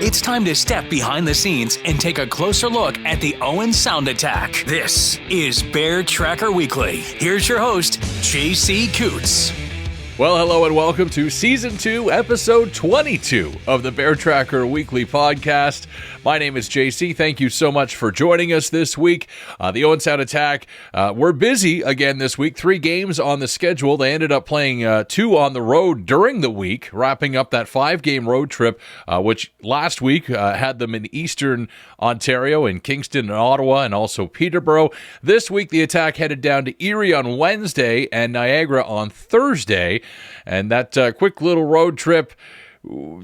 It's time to step behind the scenes and take a closer look at the Owen Sound attack. This is Bear Tracker Weekly. Here's your host, JC Coots. Well, hello and welcome to Season 2, Episode 22 of the Bear Tracker Weekly Podcast. My name is JC. Thank you so much for joining us this week. The Owen Sound Attack, we're busy again this week. 3 games on the schedule. They ended up playing 2 on the road during the week, wrapping up that 5-game road trip, which last week had them in Eastern Ontario, in Kingston and Ottawa, and also Peterborough. This week, the Attack headed down to Erie on Wednesday and Niagara on Thursday. And that quick little road trip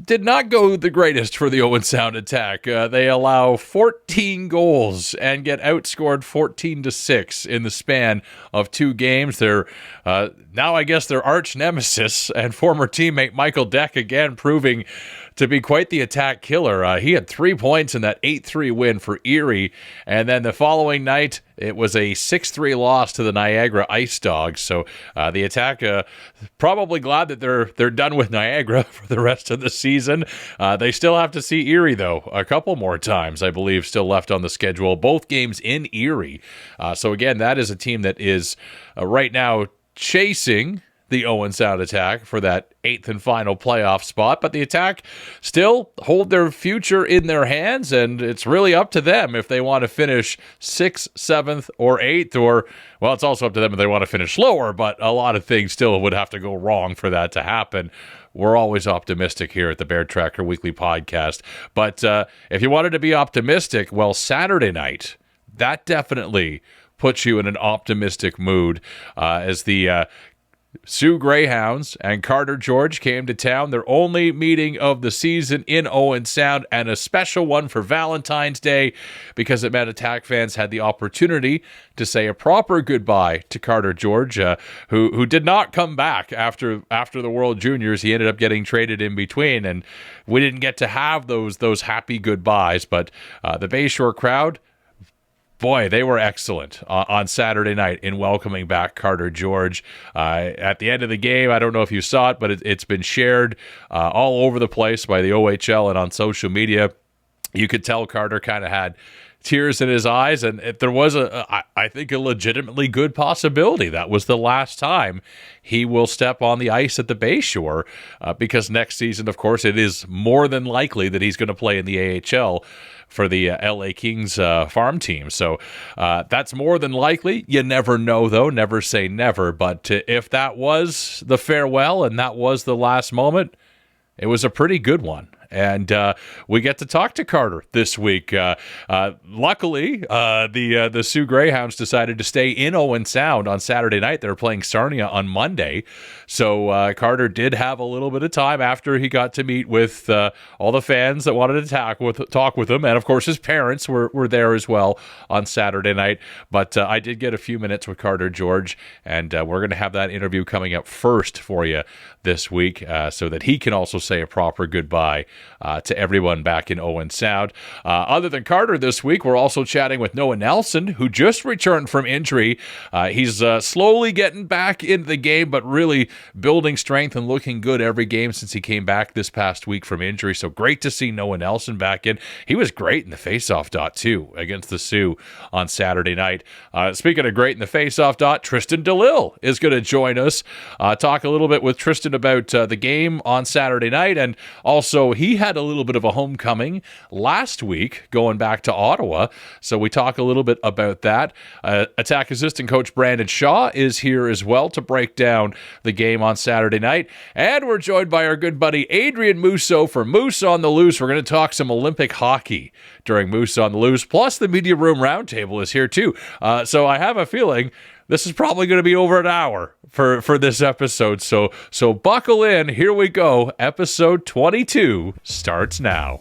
did not go the greatest for the Owen Sound Attack. They allow 14 goals and get outscored 14-6 in the span of 2 games. They're now, I guess, their arch nemesis and former teammate Michael Deck again proving to be quite the attack killer. He had 3 points in that 8-3 win for Erie, and then the following night it was a 6-3 loss to the Niagara Ice Dogs. So the Attack probably glad that they're done with Niagara for the rest of the season. They still have to see Erie, though, a couple more times, I believe, still left on the schedule. Both games in Erie. So again, that is a team that is right now chasing the Owen Sound Attack for that 8th and final playoff spot, but the Attack still hold their future in their hands, and it's really up to them if they want to finish 6th, 7th, or 8th, or, well, it's also up to them if they want to finish lower, but a lot of things still would have to go wrong for that to happen. We're always optimistic here at the Bear Tracker Weekly Podcast, but if you wanted to be optimistic, well, Saturday night, that definitely puts you in an optimistic mood as the Soo Greyhounds and Carter George came to town, their only meeting of the season in Owen Sound, and a special one for Valentine's Day because it meant Attack fans had the opportunity to say a proper goodbye to Carter George, who did not come back after the World Juniors. He ended up getting traded in between, and we didn't get to have those happy goodbyes, but the Bayshore crowd, boy, they were excellent on Saturday night in welcoming back Carter George. At the end of the game, I don't know if you saw it, but it's been shared all over the place by the OHL and on social media. You could tell Carter kind of had tears in his eyes, and if there was I think a legitimately good possibility that was the last time he will step on the ice at the Bayshore, because next season, of course, it is more than likely that he's going to play in the AHL for the LA Kings farm team. So that's more than likely. You never know, though. Never say never. But if that was the farewell and that was the last moment, it was a pretty good one. And we get to talk to Carter this week. Luckily, the Soo Greyhounds decided to stay in Owen Sound on Saturday night. They were playing Sarnia on Monday. So Carter did have a little bit of time after he got to meet with all the fans that wanted to talk with him. And, of course, his parents were there as well on Saturday night. But I did get a few minutes with Carter George, and we're going to have that interview coming up first for you this week so that he can also say a proper goodbye to everyone back in Owen Sound. Other than Carter this week, we're also chatting with Noah Nelson, who just returned from injury. He's slowly getting back into the game, but really building strength and looking good every game since he came back this past week from injury. So great to see Noah Nelson back in. He was great in the faceoff dot too against the Sioux on Saturday night. Speaking of great in the faceoff dot, Tristan Delisle is going to join us. Talk a little bit with Tristan about the game on Saturday night, and also he had a little bit of a homecoming last week going back to Ottawa, so we talk a little bit about that. Attack assistant coach Brandon Shaw is here as well to break down the game on Saturday night, and we're joined by our good buddy Adrien Mousseau for Moose on the Loose. We're going to talk some Olympic hockey during Moose on the Loose, plus the Media Room Roundtable is here too. So I have a feeling this is probably going to be over an hour for this episode. So buckle in. Here we go. Episode 22 starts now.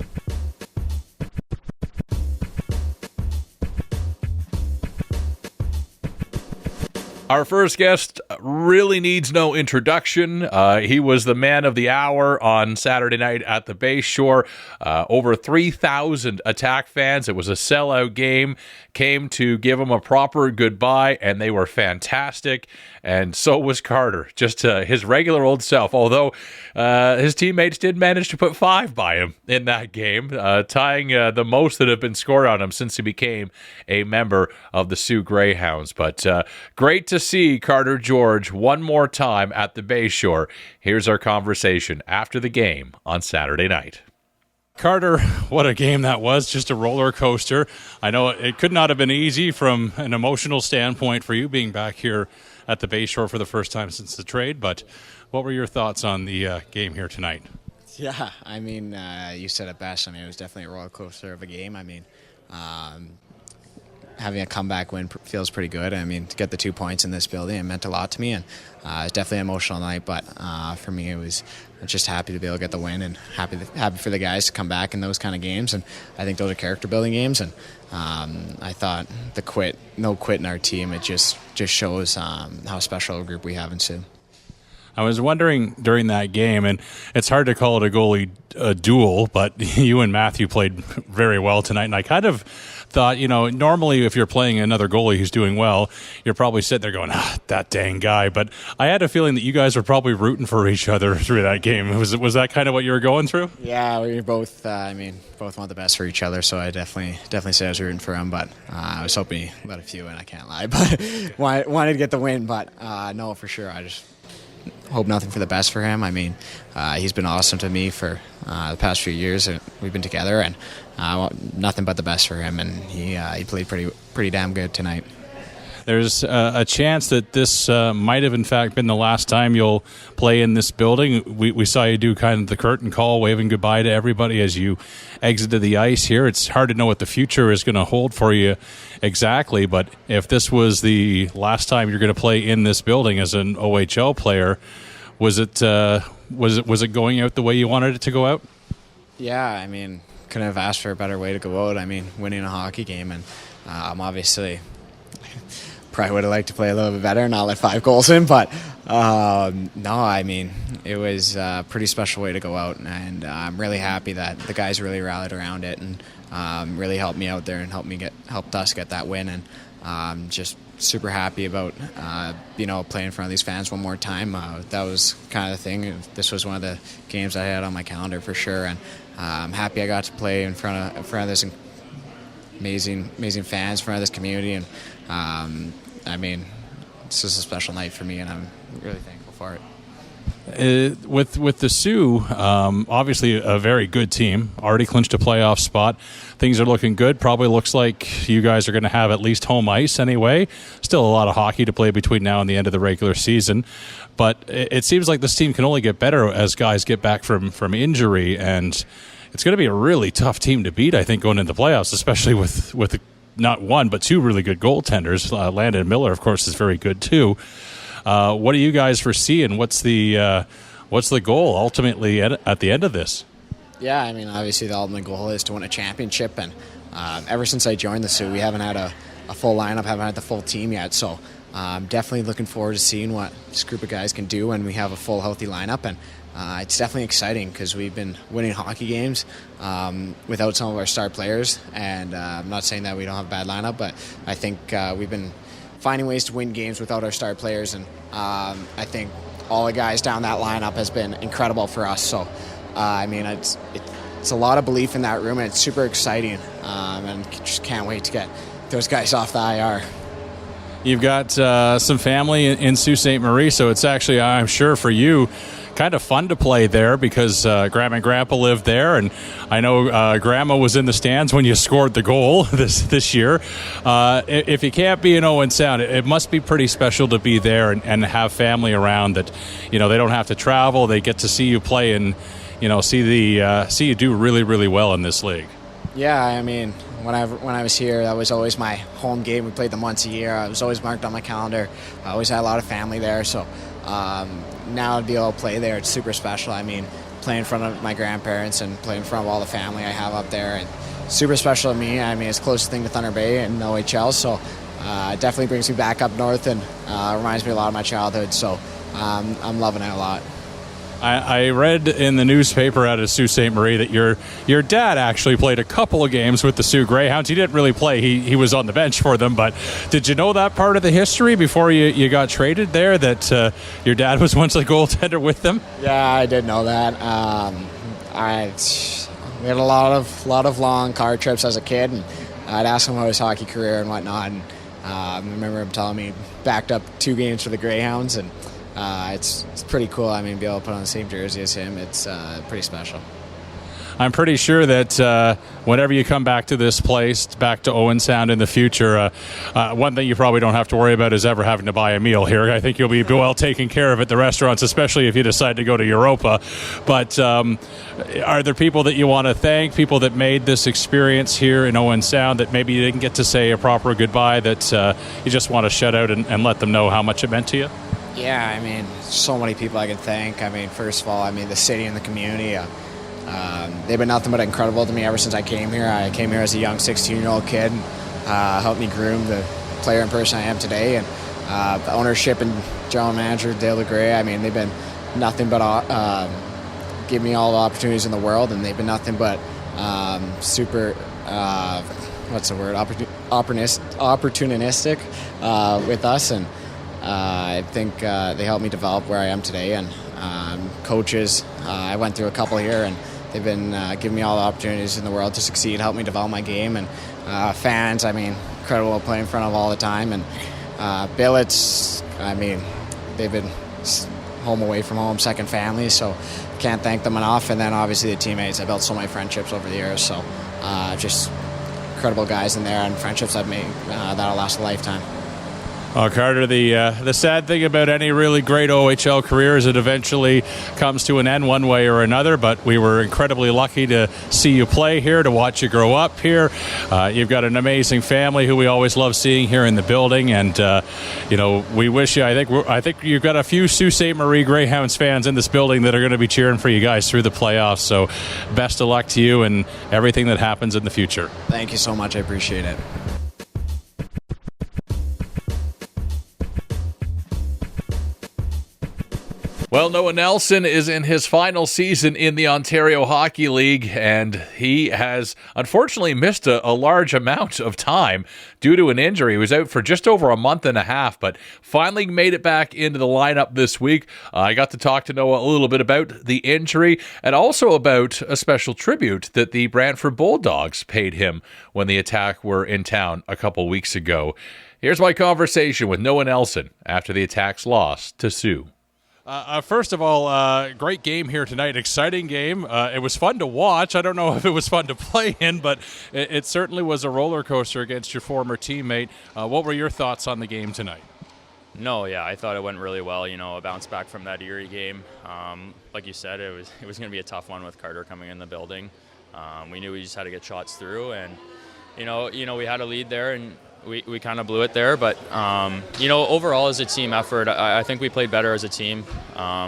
Our first guest really needs no introduction. He was the man of the hour on Saturday night at the Bay Shore. Over 3,000 Attack fans. It was a sellout game. Came to give him a proper goodbye, and they were fantastic. And so was Carter, just his regular old self. Although his teammates did manage to put 5 by him in that game, tying the most that have been scored on him since he became a member of the Soo Greyhounds. But great to see Carter George one more time at the Bay Shore. Here's our conversation after the game on Saturday night. Carter, what a game that was. Just a roller coaster. I know it could not have been easy from an emotional standpoint for you being back here at the Bay Shore for the first time since the trade, but what were your thoughts on the game here tonight? Yeah, I mean, you said it best. I mean, it was definitely a roller coaster of a game. I mean, having a comeback win feels pretty good. I mean, to get the 2 points in this building, it meant a lot to me, and it was definitely an emotional night. But for me, it was just happy to be able to get the win, and happy for the guys to come back in those kind of games. And I think those are character building games. And I thought no quit in our team. It just shows how special a group we have in Soo. I was wondering during that game, and it's hard to call it a goalie duel, but you and Matthew played very well tonight, and I kind of thought, normally if you're playing another goalie who's doing well, you're probably sitting there going, that dang guy. But I had a feeling that you guys were probably rooting for each other through that game. Was that kind of what you were going through? Yeah, we both, both want the best for each other, so I definitely say I was rooting for him, but I was hoping he let a few in, I can't lie, but wanted to get the win, but no, for sure, I just hope nothing for the best for him. I mean, he's been awesome to me for the past few years. We've been together, and I want nothing but the best for him. And he played pretty damn good tonight. There's a chance that this might have, in fact, been the last time you'll play in this building. We saw you do kind of the curtain call, waving goodbye to everybody as you exited the ice here. It's hard to know what the future is going to hold for you exactly, but if this was the last time you're going to play in this building as an OHL player, was it going out the way you wanted it to go out? Yeah, I mean, couldn't have asked for a better way to go out. I mean, winning a hockey game, and obviously probably would have liked to play a little bit better and not let 5 goals in, but no, I mean, it was a pretty special way to go out, and I'm really happy that the guys really rallied around it and really helped me out there and helped us get that win, and just super happy about playing in front of these fans one more time. That was kind of the thing. This was one of the games I had on my calendar for sure, and I'm happy I got to play in front of this amazing fans, in front of this community, and I mean, this is a special night for me, and I'm really thankful for it. With the Soo, obviously a very good team, already clinched a playoff spot. Things are looking good. Probably looks like you guys are going to have at least home ice anyway. Still a lot of hockey to play between now and the end of the regular season. But it seems like this team can only get better as guys get back from injury, and it's going to be a really tough team to beat, I think, going into the playoffs, especially with not one but 2 really good goaltenders. Landon Miller, of course, is very good too. What do you guys foresee, and what's the goal ultimately at the end of this? Yeah, I mean, obviously the ultimate goal is to win a championship, and ever since I joined the Soo, we haven't had a full lineup, haven't had the full team yet, so I'm definitely looking forward to seeing what this group of guys can do when we have a full, healthy lineup, and it's definitely exciting because we've been winning hockey games without some of our star players, and I'm not saying that we don't have a bad lineup, but I think we've been finding ways to win games without our star players, and I think all the guys down that lineup has been incredible for us. So, I mean, it's a lot of belief in that room, and it's super exciting, and just can't wait to get those guys off the IR. You've got some family in Sault Ste. Marie, so it's actually, I'm sure for you, kind of fun to play there because Grandma and Grandpa lived there, and I know Grandma was in the stands when you scored the goal this year. If you can't be in Owen Sound, it must be pretty special to be there and have family around that, they don't have to travel. They get to see you play and, see you do really, really well in this league. Yeah, I mean, when I was here, that was always my home game. We played them once a year. I was always marked on my calendar. I always had a lot of family there, so now to be able to play there, it's super special. I mean, play in front of my grandparents and play in front of all the family I have up there, and super special to me. I mean, it's the closest thing to Thunder Bay and the OHL, so definitely brings me back up north and reminds me a lot of my childhood. So I'm loving it a lot. I read in the newspaper out of Sault Ste. Marie that your dad actually played a couple of games with the Soo Greyhounds. He didn't really play. He was on the bench for them. But did you know that part of the history before you got traded there, that your dad was once a goaltender with them? Yeah, I did know that. We had a lot of long car trips as a kid, and I'd ask him about his hockey career and whatnot. And I remember him telling me he backed up 2 games for the Greyhounds, and it's pretty cool. I mean, be able to put on the same jersey as him, it's pretty special. I'm pretty sure that whenever you come back to this place, back to Owen Sound in the future, one thing you probably don't have to worry about is ever having to buy a meal here. I think you'll be well taken care of at the restaurants, especially if you decide to go to Europa. But are there people that you want to thank, people that made this experience here in Owen Sound that maybe you didn't get to say a proper goodbye, that you just want to shout out and let them know how much it meant to you? Yeah, I mean, so many people I can thank. I mean, first of all, the city and the community. They've been nothing but incredible to me ever since I came here. I came here as a young 16-year-old kid and helped me groom the player and person I am today. And the ownership and general manager, Delisle, I mean, they've been nothing but give me all the opportunities in the world, and they've been nothing but super, opportunistic with us. And I think they helped me develop where I am today. And coaches, I went through a couple here, and they've been giving me all the opportunities in the world to succeed, help me develop my game. And fans, I mean, incredible to play in front of all the time. And billets, I mean, they've been home away from home, second family, so can't thank them enough. And then obviously the teammates, I built so many friendships over the years, so just incredible guys in there and friendships I've made that'll last a lifetime. Carter, the sad thing about any really great OHL career is it eventually comes to an end one way or another, but we were incredibly lucky to see you play here, to watch you grow up here. You've got an amazing family who we always love seeing here in the building, and we wish you, I think you've got a few Sault Ste. Marie Greyhounds fans in this building that are going to be cheering for you guys through the playoffs, so best of luck to you and everything that happens in the future. Thank you so much. I appreciate it. Well, Noah Nelson is in his final season in the Ontario Hockey League, and he has unfortunately missed a large amount of time due to an injury. He was out for just over a month and a half, but finally made it back into the lineup this week. I got to talk to Noah a little bit about the injury and also about a special tribute that the Brantford Bulldogs paid him when the Attack were in town a couple weeks ago. Here's my conversation with Noah Nelson after the Attack's loss to Soo. First of all, great game here tonight. Exciting game. It was fun to watch. I don't know if it was fun to play in, but it certainly was a roller coaster against your former teammate. What were your thoughts on the game tonight? No, yeah, I thought it went really well. A bounce back from that Erie game. Like you said, it was going to be a tough one with Carter coming in the building. We knew we just had to get shots through, and we had a lead there, and we kind of blew it there, but overall as a team effort, I think we played better as a team.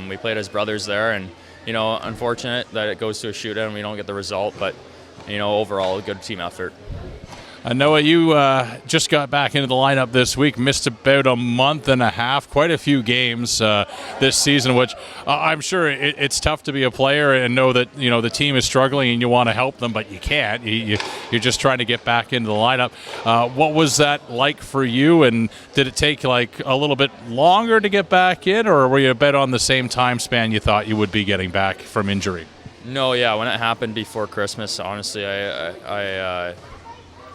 We played as brothers there, and unfortunate that it goes to a shootout and we don't get the result, but overall a good team effort. Noah, you just got back into the lineup this week, missed about a month and a half, quite a few games this season, which I'm sure it's tough to be a player and know that the team is struggling and you want to help them, but you can't. You're just trying to get back into the lineup. What was that like for you, and did it take like a little bit longer to get back in, or were you about on the same time span you thought you would be getting back from injury? No, yeah, when it happened before Christmas, honestly, I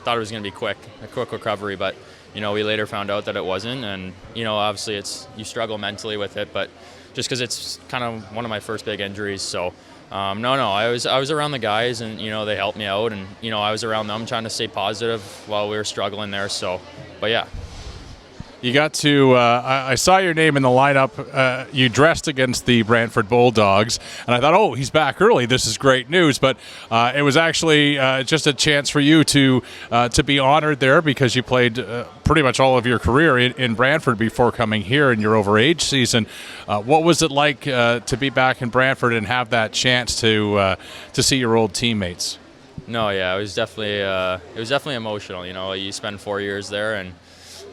thought it was going to be a quick recovery, but we later found out that it wasn't, and obviously you struggle mentally with it, but just because it's kind of one of my first big injuries, so no, I was around the guys, and they helped me out, and I was around them trying to stay positive while we were struggling there, so but yeah. You got to, I saw your name in the lineup. You dressed against the Brantford Bulldogs, and I thought, oh, he's back early. This is great news. But it was actually just a chance for you to be honored there because you played pretty much all of your career in Brantford before coming here in your overage season. What was it like to be back in Brantford and have that chance to see your old teammates? No, yeah, it was definitely emotional. You spend 4 years there, and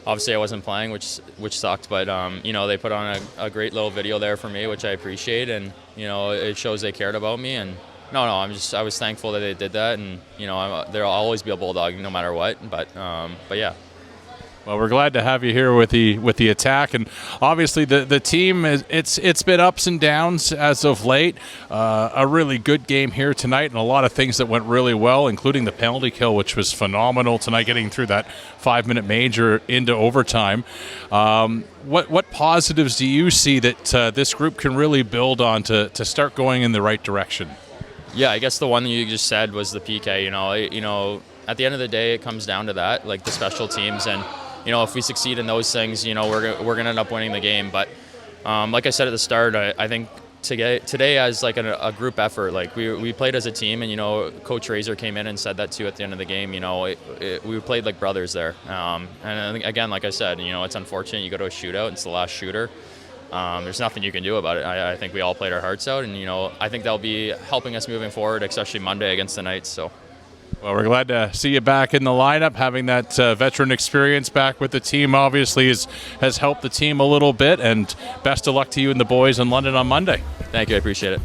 obviously I wasn't playing, which sucked. But they put on a great little video there for me, which I appreciate, and it shows they cared about me. And I was thankful that they did that, and there'll always be a Bulldog no matter what. But yeah. Well, we're glad to have you here with the attack, and obviously the team it's been ups and downs as of late. A really good game here tonight, and a lot of things that went really well, including the penalty kill, which was phenomenal tonight, getting through that 5-minute major into overtime. What positives do you see that this group can really build on to start going in the right direction? Yeah, I guess the one that you just said was the PK. At the end of the day, it comes down to that, like the special teams, and if we succeed in those things, we're gonna end up winning the game. But like I said at the start, I think today as like a group effort, like we played as a team, and Coach Razor came in and said that too at the end of the game. We played like brothers there. And I think, again, like I said, it's unfortunate you go to a shootout, it's the last shooter. There's nothing you can do about it. I think we all played our hearts out, and I think that'll be helping us moving forward, especially Monday against the Knights. So. Well, we're glad to see you back in the lineup. Having that veteran experience back with the team obviously has helped the team a little bit, and best of luck to you and the boys in London on Monday. Thank you. I appreciate it.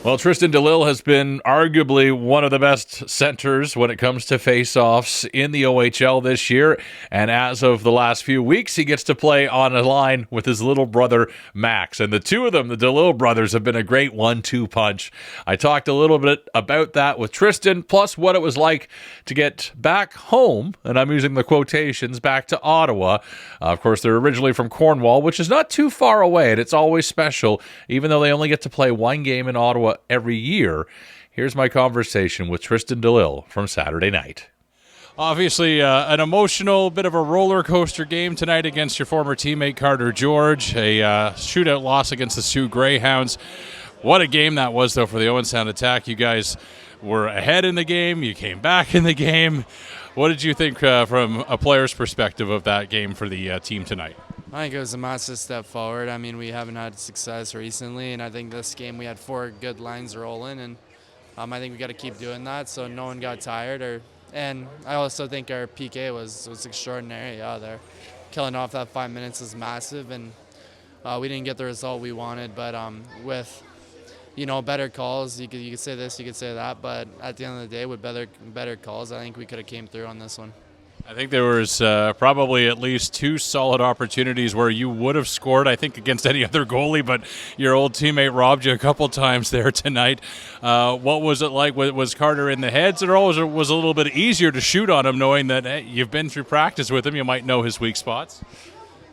Well, Tristan Delisle has been arguably one of the best centers when it comes to face-offs in the OHL this year. And as of the last few weeks, he gets to play on a line with his little brother, Max. And the two of them, the Delisle brothers, have been a great 1-2 punch. I talked a little bit about that with Tristan, plus what it was like to get back home, and I'm using the quotations, back to Ottawa. Of course, they're originally from Cornwall, which is not too far away, and it's always special, even though they only get to play one game in Ottawa every year. Here's my conversation with Tristan Delisle from Saturday night. Obviously, an emotional, bit of a roller coaster game tonight against your former teammate Carter George, a shootout loss against the Soo Greyhounds. What a game that was, though, for the Owen Sound attack. You guys were ahead in the game. You came back in the game. What did you think from a player's perspective of that game for the team tonight? I think it was a massive step forward. I mean, we haven't had success recently, and I think this game we had 4 good lines rolling, and I think we got to keep doing that so no one got tired. And I also think our PK was extraordinary. Yeah, they're killing off that 5 minutes is massive, and we didn't get the result we wanted. But with better calls, you could say this, you could say that, but at the end of the day, with better calls, I think we could have came through on this one. I think there was probably at least 2 solid opportunities where you would have scored, I think, against any other goalie, but your old teammate robbed you a couple times there tonight. What was it like? Was Carter in the heads, or was it a little bit easier to shoot on him, knowing that you've been through practice with him, you might know his weak spots?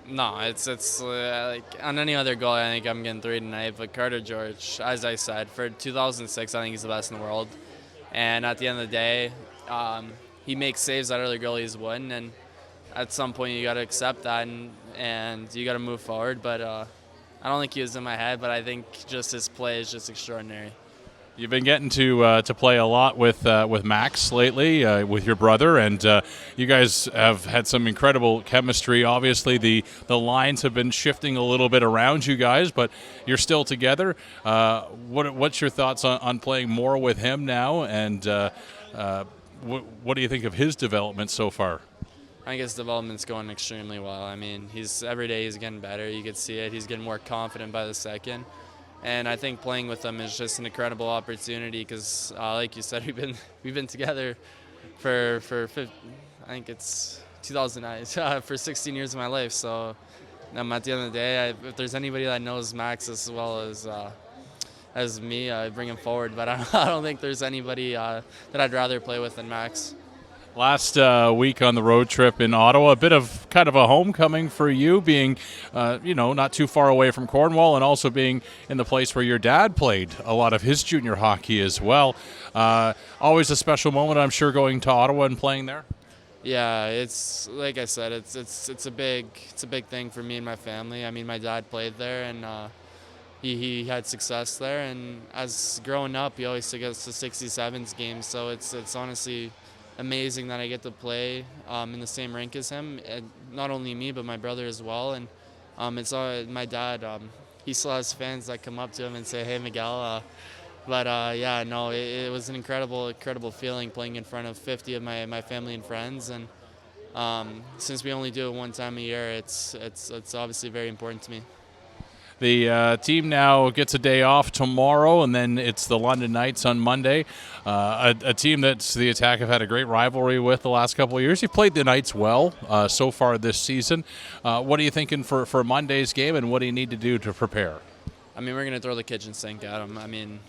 No, it's like on any other goal, I think I'm getting 3 tonight. But Carter George, as I said, for 2006, I think he's the best in the world. And at the end of the day, he makes saves that other goalies wouldn't, and at some point you got to accept that and you got to move forward. But I don't think he was in my head, but I think just his play is just extraordinary. You've been getting to play a lot with Max lately, with your brother, and you guys have had some incredible chemistry. Obviously, the lines have been shifting a little bit around you guys, but you're still together. What's your thoughts on playing more with him now, and what do you think of his development so far? I think his development's going extremely well. I mean, every day he's getting better. You can see it. He's getting more confident by the second. And I think playing with him is just an incredible opportunity because, like you said, we've been together for I think it's 2009 for 16 years of my life. So at the end of the day, if there's anybody that knows Max as well as me, I bring him forward. But I don't think there's anybody that I'd rather play with than Max. Last week on the road trip in Ottawa, a bit of kind of a homecoming for you, being, not too far away from Cornwall, and also being in the place where your dad played a lot of his junior hockey as well. Always a special moment, I'm sure, going to Ottawa and playing there. Yeah, it's like I said, it's a big thing for me and my family. I mean, my dad played there, and he had success there. And as growing up, he always took us to 67s games. So it's honestly amazing that I get to play in the same rink as him, and not only me but my brother as well. And it's my dad. He still has fans that come up to him and say, "Hey, Miguel, But yeah, no, it was an incredible feeling playing in front of 50 of my family and friends. And since we only do it one time a year, it's obviously very important to me. The team now gets a day off tomorrow, and then it's the London Knights on Monday. A team that the Attack have had a great rivalry with the last couple of years. You've played the Knights well so far this season. What are you thinking for Monday's game, and what do you need to do to prepare? I mean, we're going to throw the kitchen sink at them. I mean,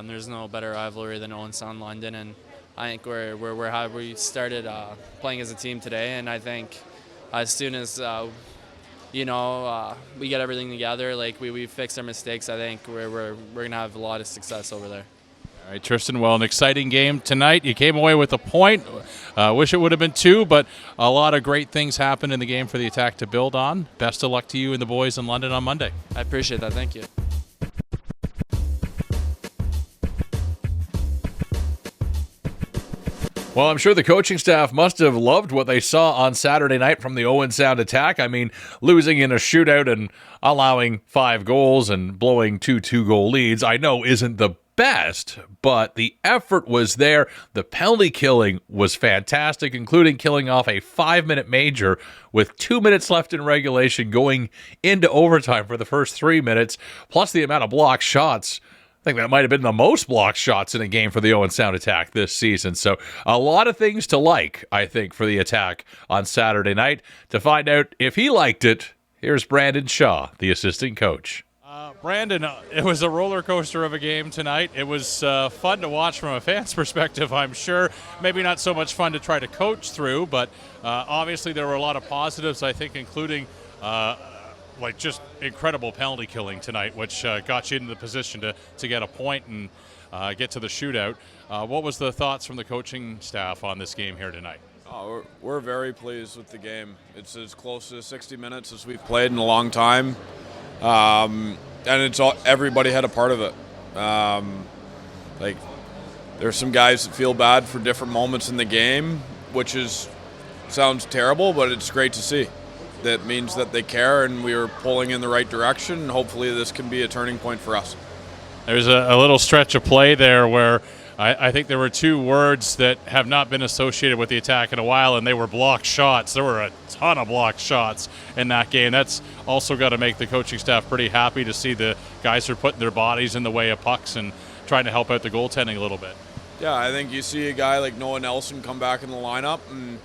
there's no better rivalry than Owen Sound London, and I think we started playing as a team today, and I think as soon as we get everything together, like we fix our mistakes, I think we're going to have a lot of success over there. All right, Tristan, well, an exciting game tonight. You came away with a point. Wish it would have been 2, but a lot of great things happened in the game for the Attack to build on. Best of luck to you and the boys in London on Monday. I appreciate that. Thank you. Well, I'm sure the coaching staff must have loved what they saw on Saturday night from the Owen Sound Attack. I mean, losing in a shootout and allowing 5 goals and blowing 2 2-goal leads, I know isn't the best, but the effort was there. The penalty killing was fantastic, including killing off a 5-minute major with 2 minutes left in regulation going into overtime for the first 3 minutes, plus the amount of blocked shots. I think that might have been the most blocked shots in a game for the Owen Sound Attack this season. So a lot of things to like, I think, for the Attack on Saturday night. To find out if he liked it, here's Brandon Shaw, the assistant coach. Brandon, it was a roller coaster of a game tonight. It was fun to watch from a fan's perspective, I'm sure. Maybe not so much fun to try to coach through, but obviously there were a lot of positives, I think, including just incredible penalty killing tonight, which got you into the position to get a point and get to the shootout. What was the thoughts from the coaching staff on this game here tonight? We're very pleased with the game. It's as close to 60 minutes as we've played in a long time. And everybody had a part of it. There's some guys that feel bad for different moments in the game, which sounds terrible, but it's great to see. That means that they care, and we are pulling in the right direction, and hopefully this can be a turning point for us. There's a little stretch of play there where I think there were 2 words that have not been associated with the Attack in a while, and they were blocked shots. There were a ton of blocked shots in that game. That's also got to make the coaching staff pretty happy to see the guys who are putting their bodies in the way of pucks and trying to help out the goaltending a little bit. Yeah, I think you see a guy like Noah Nelson come back in the lineup, and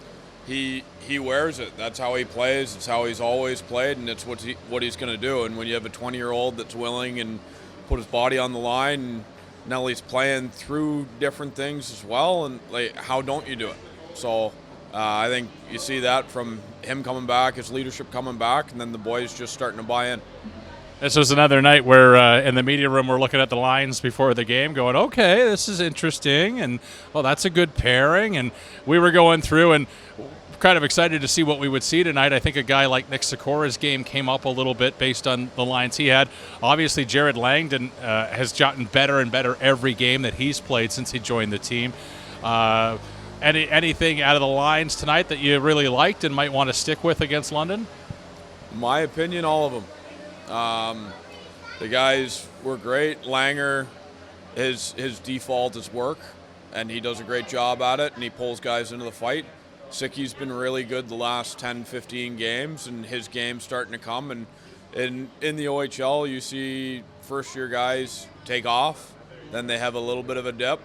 he wears it. That's how he plays. It's how he's always played, and it's what he's going to do. And when you have a 20-year-old that's willing and put his body on the line, and now he's playing through different things as well, and how don't you do it? So I think you see that from him coming back, his leadership coming back, and then the boys just starting to buy in. This was another night where in the media room we're looking at the lines before the game going, okay, this is interesting, and well, that's a good pairing. And we were going through and kind of excited to see what we would see tonight. I think a guy like Nick Sikora's game came up a little bit based on the lines he had. Obviously, Jared Langdon has gotten better and better every game that he's played since he joined the team. Anything out of the lines tonight that you really liked and might want to stick with against London? In my opinion, all of them. The guys were great. Langer, his default is work, and he does a great job at it, and he pulls guys into the fight. Sicky's been really good the last 10, 15 games, and his game's starting to come. And in the OHL, you see first-year guys take off, then they have a little bit of a dip,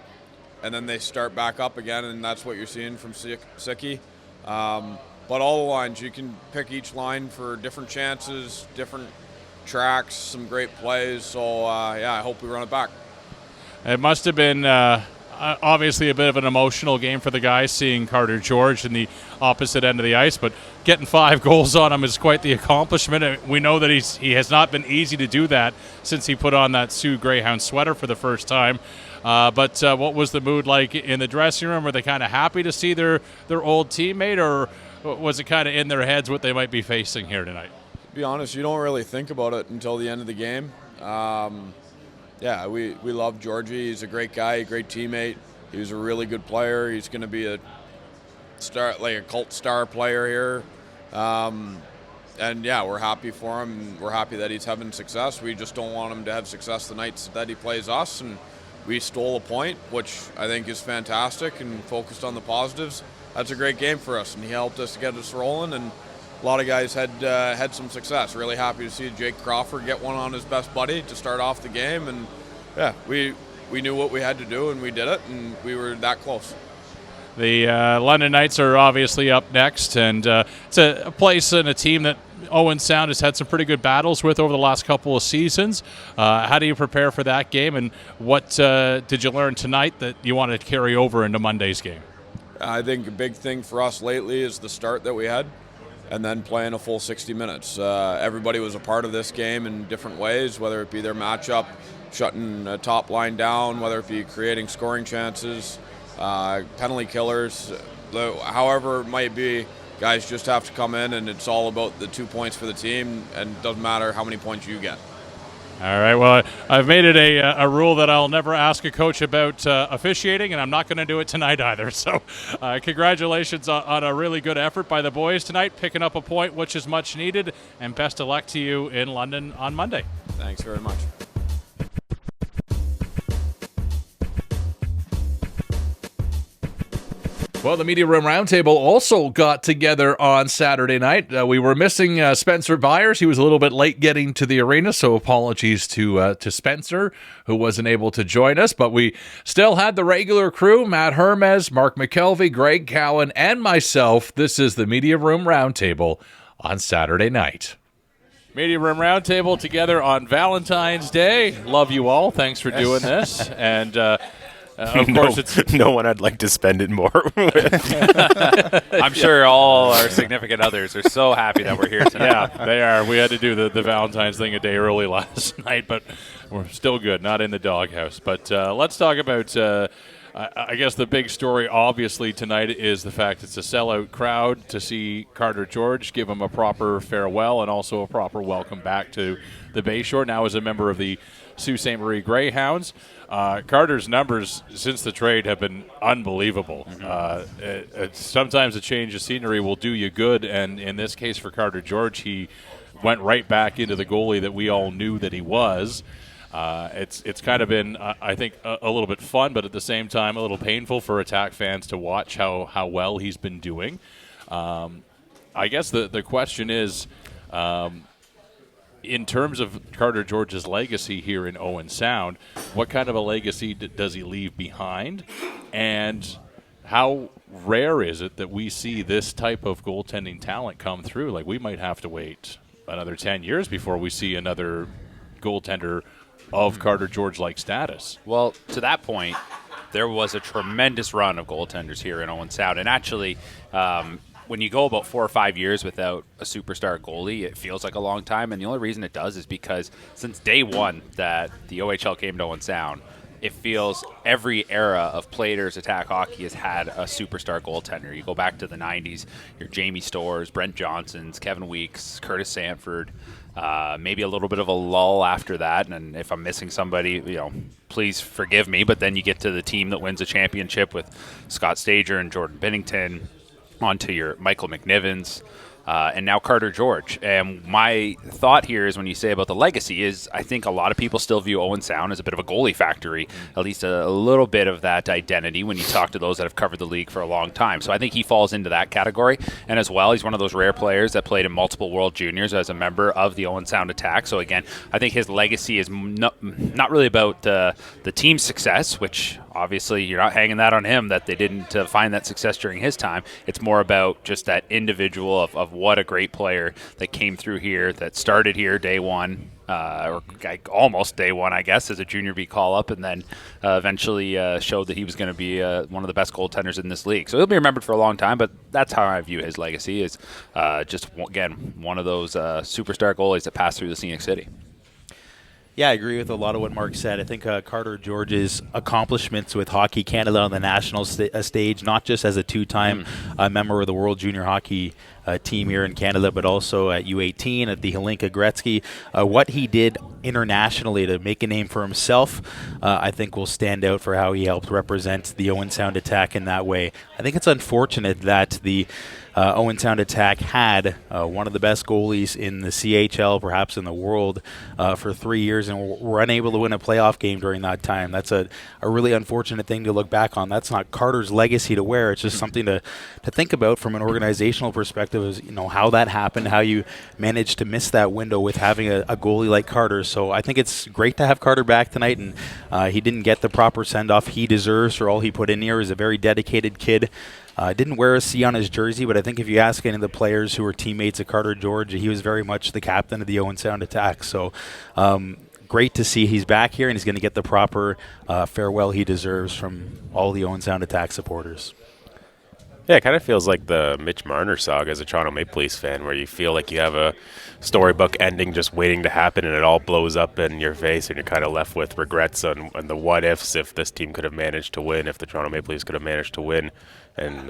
and then they start back up again, and that's what you're seeing from Sicky. But all the lines, you can pick each line for different chances, different tracks, some great plays. So, I hope we run it back. It must have been obviously a bit of an emotional game for the guys, seeing Carter George in the opposite end of the ice, but getting 5 goals on him is quite the accomplishment. We know that he has not been easy to do that since he put on that Soo Greyhounds sweater for the first time. But what was the mood like in the dressing room? Were they kind of happy to see their old teammate, or was it kind of in their heads what they might be facing here tonight? To be honest, you don't really think about it until the end of the game. We love Georgie. He's a great guy, a great teammate. He was a really good player. He's going to be a star, like a cult star player here. We're happy for him. We're happy that he's having success. We just don't want him to have success the nights that he plays us, and we stole a point, which I think is fantastic, and focused on the positives. That's a great game for us, and he helped us to get us rolling, and a lot of guys had some success. Really happy to see Jake Crawford get one on his best buddy to start off the game, and yeah, we knew what we had to do, and we did it, and we were that close. The London Knights are obviously up next, and it's a place and a team that Owen Sound has had some pretty good battles with over the last couple of seasons. How do you prepare for that game, and what did you learn tonight that you want to carry over into Monday's game? I think a big thing for us lately is the start that we had, and then playing a full 60 minutes. Everybody was a part of this game in different ways, whether it be their matchup, shutting a top line down, whether it be creating scoring chances, penalty killers, however it might be. Guys just have to come in, and it's all about the 2 points for the team, and it doesn't matter how many points you get. All right, well, I've made it a rule that I'll never ask a coach about officiating, and I'm not going to do it tonight either. So congratulations on a really good effort by the boys tonight, picking up a point, which is much needed, and best of luck to you in London on Monday. Thanks very much. Well, the Media Room Roundtable also got together on Saturday night. We were missing Spencer Byers. He was a little bit late getting to the arena, so apologies to Spencer, who wasn't able to join us. But we still had the regular crew, Matt Hermes, Mark McKelvey, Greg Cowan, and myself. This is the Media Room Roundtable on Saturday night. Media Room Roundtable together on Valentine's Day. Love you all. Thanks for doing this. And of course, it's no one I'd like to spend it more with. I'm sure all our significant others are so happy that we're here tonight. Yeah, they are. We had to do the Valentine's thing a day early last night, but we're still good, not in the doghouse. But let's talk about, I guess the big story obviously tonight is the fact it's a sellout crowd to see Carter George, give him a proper farewell and also a proper welcome back to the Bayshore, now as a member of the Sault Ste. Marie Greyhounds. Carter's numbers since the trade have been unbelievable. Sometimes a change of scenery will do you good, and in this case for Carter George, he went right back into the goalie that we all knew that he was. It's kind of been, I think, a little bit fun, but at the same time a little painful for Attack fans to watch how well he's been doing. I guess the question is, in terms of Carter George's legacy here in Owen Sound, what kind of a legacy does he leave behind? And how rare is it that we see this type of goaltending talent come through? Like, we might have to wait another 10 years before we see another goaltender of Carter George-like status. Well, to that point, there was a tremendous run of goaltenders here in Owen Sound. And actually, when you go about 4 or 5 years without a superstar goalie, it feels like a long time. And the only reason it does is because since day one that the OHL came to Owen Sound, it feels every era of Platers Attack hockey has had a superstar goaltender. You go back to the 90s, your Jamie Storrs, Brent Johnsons, Kevin Weeks, Curtis Sanford, maybe a little bit of a lull after that. And if I'm missing somebody, please forgive me. But then you get to the team that wins a championship with Scott Stager and Jordan Binnington, onto your Michael McNivens, and now Carter George. And my thought here is when you say about the legacy is I think a lot of people still view Owen Sound as a bit of a goalie factory, at least a little bit of that identity when you talk to those that have covered the league for a long time. So I think he falls into that category. And as well, he's one of those rare players that played in multiple World Juniors as a member of the Owen Sound Attack. So again, I think his legacy is not really about the team's success, which obviously you're not hanging that on him that they didn't find that success during his time. It's more about just that individual of what a great player that came through here, that started here day one, or almost day one, I guess, as a junior B call-up, and then eventually showed that he was going to be one of the best goaltenders in this league. So he'll be remembered for a long time, but that's how I view his legacy, is just, again, one of those superstar goalies that passed through the Scenic City. Yeah, I agree with a lot of what Mark said. I think Carter George's accomplishments with Hockey Canada on the national stage, not just as a two-time member of the World Junior Hockey team here in Canada, but also at U18 at the Hlinka Gretzky. What he did internationally to make a name for himself, I think will stand out for how he helped represent the Owen Sound attack in that way. I think it's unfortunate that the Owen Sound attack had one of the best goalies in the CHL, perhaps in the world, for 3 years, and were unable to win a playoff game during that time. That's a really unfortunate thing to look back on. That's not Carter's legacy to wear. It's just something to think about from an organizational perspective, is how that happened, how you managed to miss that window with having a goalie like Carter. So I think it's great to have Carter back tonight, and he didn't get the proper send-off he deserves for all he put in here. He's a very dedicated kid. Didn't wear a C on his jersey, but I think if you ask any of the players who were teammates of Carter George, he was very much the captain of the Owen Sound attack. So great to see he's back here, and he's going to get the proper farewell he deserves from all the Owen Sound attack supporters. Yeah, it kind of feels like the Mitch Marner saga as a Toronto Maple Leafs fan, where you feel like you have a storybook ending just waiting to happen, and it all blows up in your face, and you're kind of left with regrets on the what-ifs, if this team could have managed to win, if the Toronto Maple Leafs could have managed to win. And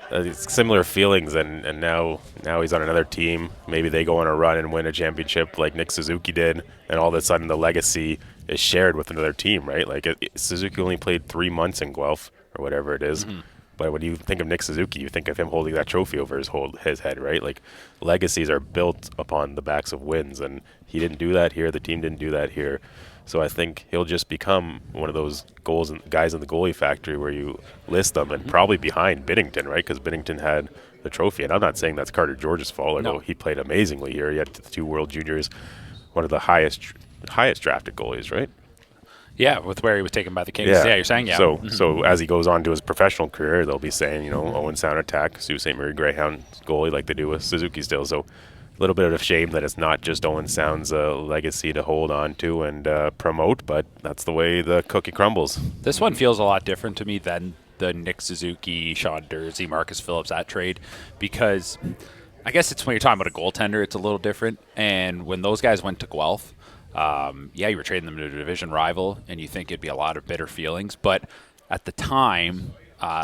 it's similar feelings, and now he's on another team. Maybe they go on a run and win a championship like Nick Suzuki did, and all of a sudden the legacy is shared with another team, right? Like Suzuki only played 3 months in Guelph or whatever it is. Mm-hmm. But when you think of Nick Suzuki, you think of him holding that trophy over his head, right? Like, legacies are built upon the backs of wins, and he didn't do that here. The team didn't do that here. So I think he'll just become one of those guys in the goalie factory where you list them, and probably behind Binnington, right? Because Binnington had the trophy. And I'm not saying that's Carter George's fault. No. He played amazingly here. He had the 2 World Juniors, one of the highest drafted goalies, right? Yeah, with where he was taken by the Kings. Yeah, you're saying, yeah. So as he goes on to his professional career, they'll be saying, Owen Sound attack, Sault Ste. Marie Greyhound goalie, like they do with Suzuki still. So a little bit of a shame that it's not just Owen Sound's legacy to hold on to and promote, but that's the way the cookie crumbles. This one feels a lot different to me than the Nick Suzuki, Sean Dursey, Marcus Phillips, that trade, because I guess it's when you're talking about a goaltender, it's a little different. And when those guys went to Guelph, you were trading them to a division rival, and you think it'd be a lot of bitter feelings. But at the time,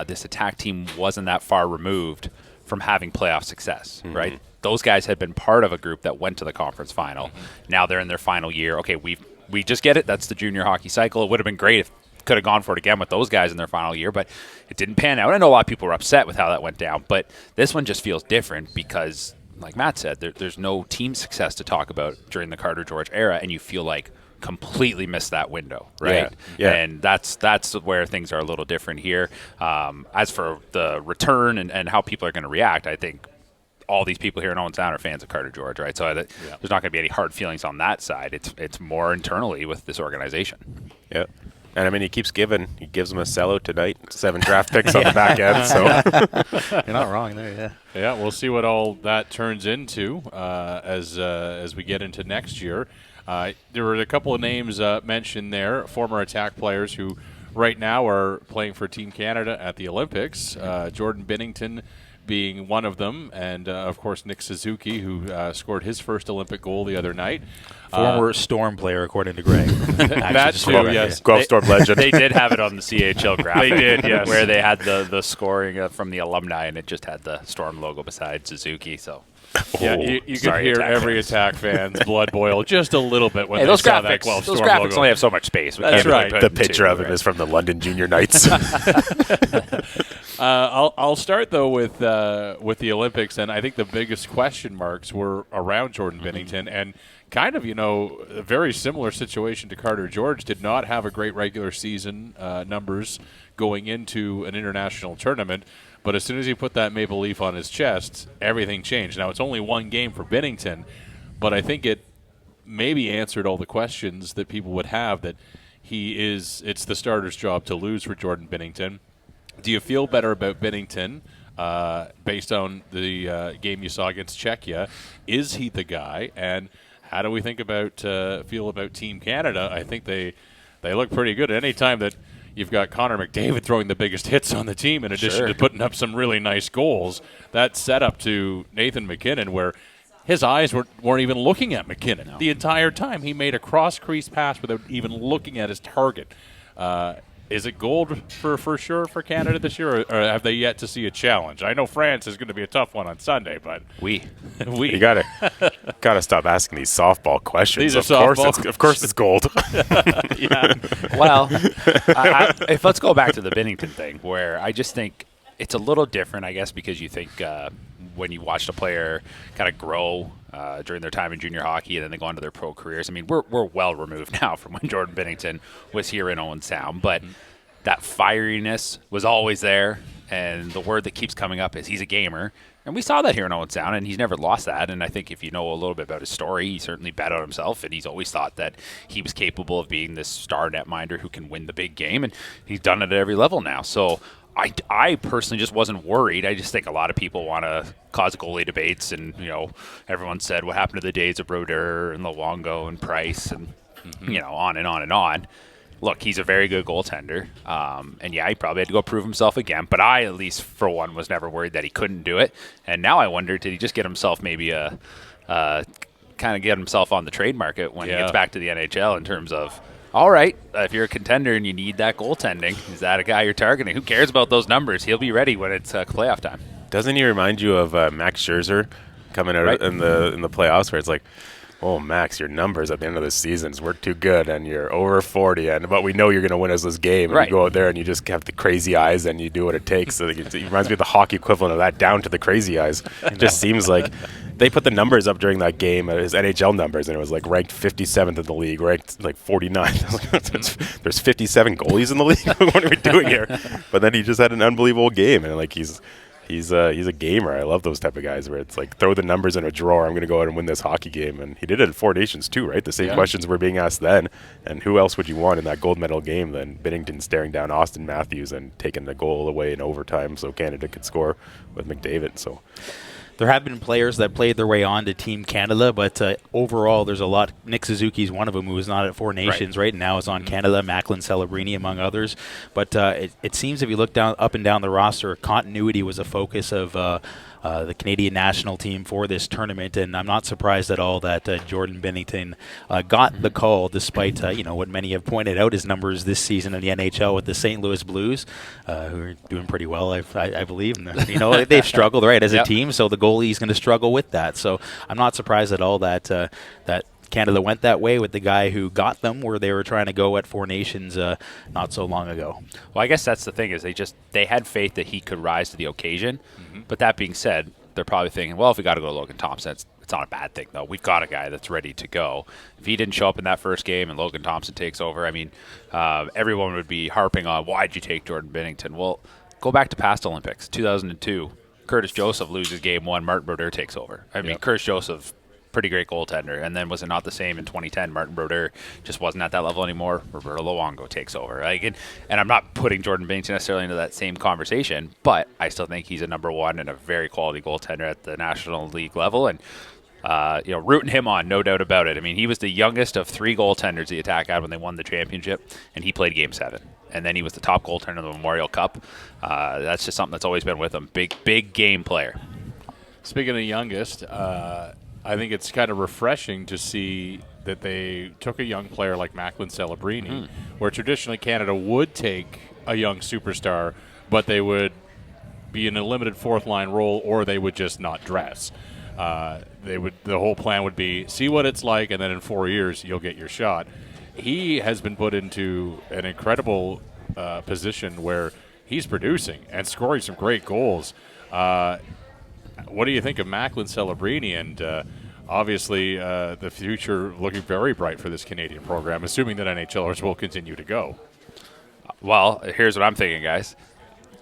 this attack team wasn't that far removed from having playoff success, right? Those guys had been part of a group that went to the conference final. Now they're in their final year. Okay, we just get it. That's the junior hockey cycle. It would have been great if could have gone for it again with those guys in their final year, but it didn't pan out. I know a lot of people were upset with how that went down, but this one just feels different because, like Matt said, there's no team success to talk about during the Carter George era, and you feel like completely missed that window, right? Yeah. And that's where things are a little different here. As for the return and how people are going to react, I think all these people here in Owen Sound are fans of Carter George, right? So there's not going to be any hard feelings on that side. It's more internally with this organization. Yeah. And, I mean, he gives them a sellout tonight, 7 draft picks on the back end. So you're not wrong there, yeah. Yeah, we'll see what all that turns into as we get into next year. There were a couple of names mentioned there, former attack players who right now are playing for Team Canada at the Olympics. Jordan Binnington being one of them, and of course Nick Suzuki, who scored his first Olympic goal the other night. Former Storm player, according to Greg. That too, yes. Guelph Storm legend. They did have it on the CHL graphic. They did, yes. Where they had the scoring from the alumni, and it just had the Storm logo beside Suzuki. So. Yeah, you could hear every attack fan's blood boil just a little bit when they saw that Guelph Storm logo. Those graphics only have so much space. That's right. The picture of him is from the London Junior Knights. I'll start though with the Olympics, and I think the biggest question marks were around Jordan Binnington, and kind of a very similar situation to Carter George. Did not have a great regular season numbers going into an international tournament, but as soon as he put that maple leaf on his chest, everything changed. Now it's only one game for Binnington, but I think it maybe answered all the questions that people would have, that it's the starter's job to lose for Jordan Binnington. Do you feel better about Binnington based on the game you saw against Czechia? Is he the guy? And how do we feel about Team Canada? I think they look pretty good. Any time that you've got Connor McDavid throwing the biggest hits on the team, in addition to putting up some really nice goals, that set up to Nathan MacKinnon, where his eyes weren't even looking at MacKinnon. No. The entire time he made a cross-crease pass without even looking at his target. Is it gold for sure for Canada this year, or have they yet to see a challenge? I know France is going to be a tough one on Sunday, but we You gotta stop asking these softball questions. These are Of course it's gold. yeah. Well, let's go back to the Binnington thing, where I just think it's a little different, I guess, because you think when you watched a player kind of grow during their time in junior hockey and then they go on to their pro careers. I mean, we're well removed now from when Jordan Binnington was here in Owen Sound, but that fieriness was always there, and the word that keeps coming up is he's a gamer. And we saw that here in Owen Sound, and he's never lost that. And I think if you know a little bit about his story, he certainly bet on himself, and he's always thought that he was capable of being this star netminder who can win the big game, and he's done it at every level now. So I personally just wasn't worried. I just think a lot of people want to cause goalie debates, and everyone said what happened to the days of Brodeur and Luongo and Price, and on and on and on. Look, he's a very good goaltender, and he probably had to go prove himself again. But I, at least for one, was never worried that he couldn't do it. And now I wonder, did he just get himself maybe kind of get himself on the trade market when he gets back to the NHL in terms of, all right, if you're a contender and you need that goaltending, is that a guy you're targeting? Who cares about those numbers? He'll be ready when it's playoff time. Doesn't he remind you of Max Scherzer coming out in the playoffs, where it's like, oh, Max, your numbers at the end of the season were too good, and you're over 40, but we know you're going to win us this game. And you go out there and you just have the crazy eyes and you do what it takes. So it reminds me of the hockey equivalent of that, down to the crazy eyes. It just seems like they put the numbers up during that game, his NHL numbers, and it was like ranked 57th in the league, ranked like 49th. There's 57 goalies in the league? What are we doing here? But then he just had an unbelievable game, and like he's a gamer. I love those type of guys where it's like, throw the numbers in a drawer. I'm going to go out and win this hockey game. And he did it at Four Nations too, right? The same questions were being asked then. And who else would you want in that gold medal game than Binnington staring down Austin Matthews and taking the goal away in overtime so Canada could score with McDavid. So there have been players that played their way on to Team Canada, but overall there's a lot. Nick Suzuki's one of them who is not at Four Nations right now, is on Canada, Macklin Celebrini among others. But it seems if you look up and down the roster, continuity was a focus of the Canadian national team for this tournament, and I'm not surprised at all that Jordan Binnington got the call, despite what many have pointed out, his numbers this season in the NHL with the St. Louis Blues, who are doing pretty well, I believe. And, they've struggled as a team, so the goalie is going to struggle with that. So I'm not surprised at all that that Canada went that way with the guy who got them where they were trying to go at Four Nations not so long ago. Well, I guess that's the thing, is they had faith that he could rise to the occasion. But that being said, they're probably thinking, well, if we got to go to Logan Thompson, it's not a bad thing, though. We've got a guy that's ready to go. If he didn't show up in that first game and Logan Thompson takes over, I mean, everyone would be harping on, why'd you take Jordan Binnington? Well, go back to past Olympics, 2002. Curtis Joseph loses game one, Martin Brodeur takes over. I mean, Curtis Joseph, pretty great goaltender, and then was it not the same in 2010? Martin Brodeur just wasn't at that level anymore. Roberto Luongo takes over. And I'm not putting Jordan Binnington necessarily into that same conversation, but I still think he's a number one and a very quality goaltender at the National League level, and rooting him on, no doubt about it. I mean, he was the youngest of three goaltenders the Attack had when they won the championship, and he played Game 7. And then he was the top goaltender in the Memorial Cup. That's just something that's always been with him. Big game player. Speaking of youngest, I think it's kind of refreshing to see that they took a young player like Macklin Celebrini, where traditionally Canada would take a young superstar, but they would be in a limited fourth-line role, or they would just not dress. The whole plan would be, see what it's like, and then in 4 years you'll get your shot. He has been put into an incredible position where he's producing and scoring some great goals. What do you think of Macklin Celebrini? And obviously the future looking very bright for this Canadian program, assuming that NHLers will continue to go. Well, here's what I'm thinking, guys.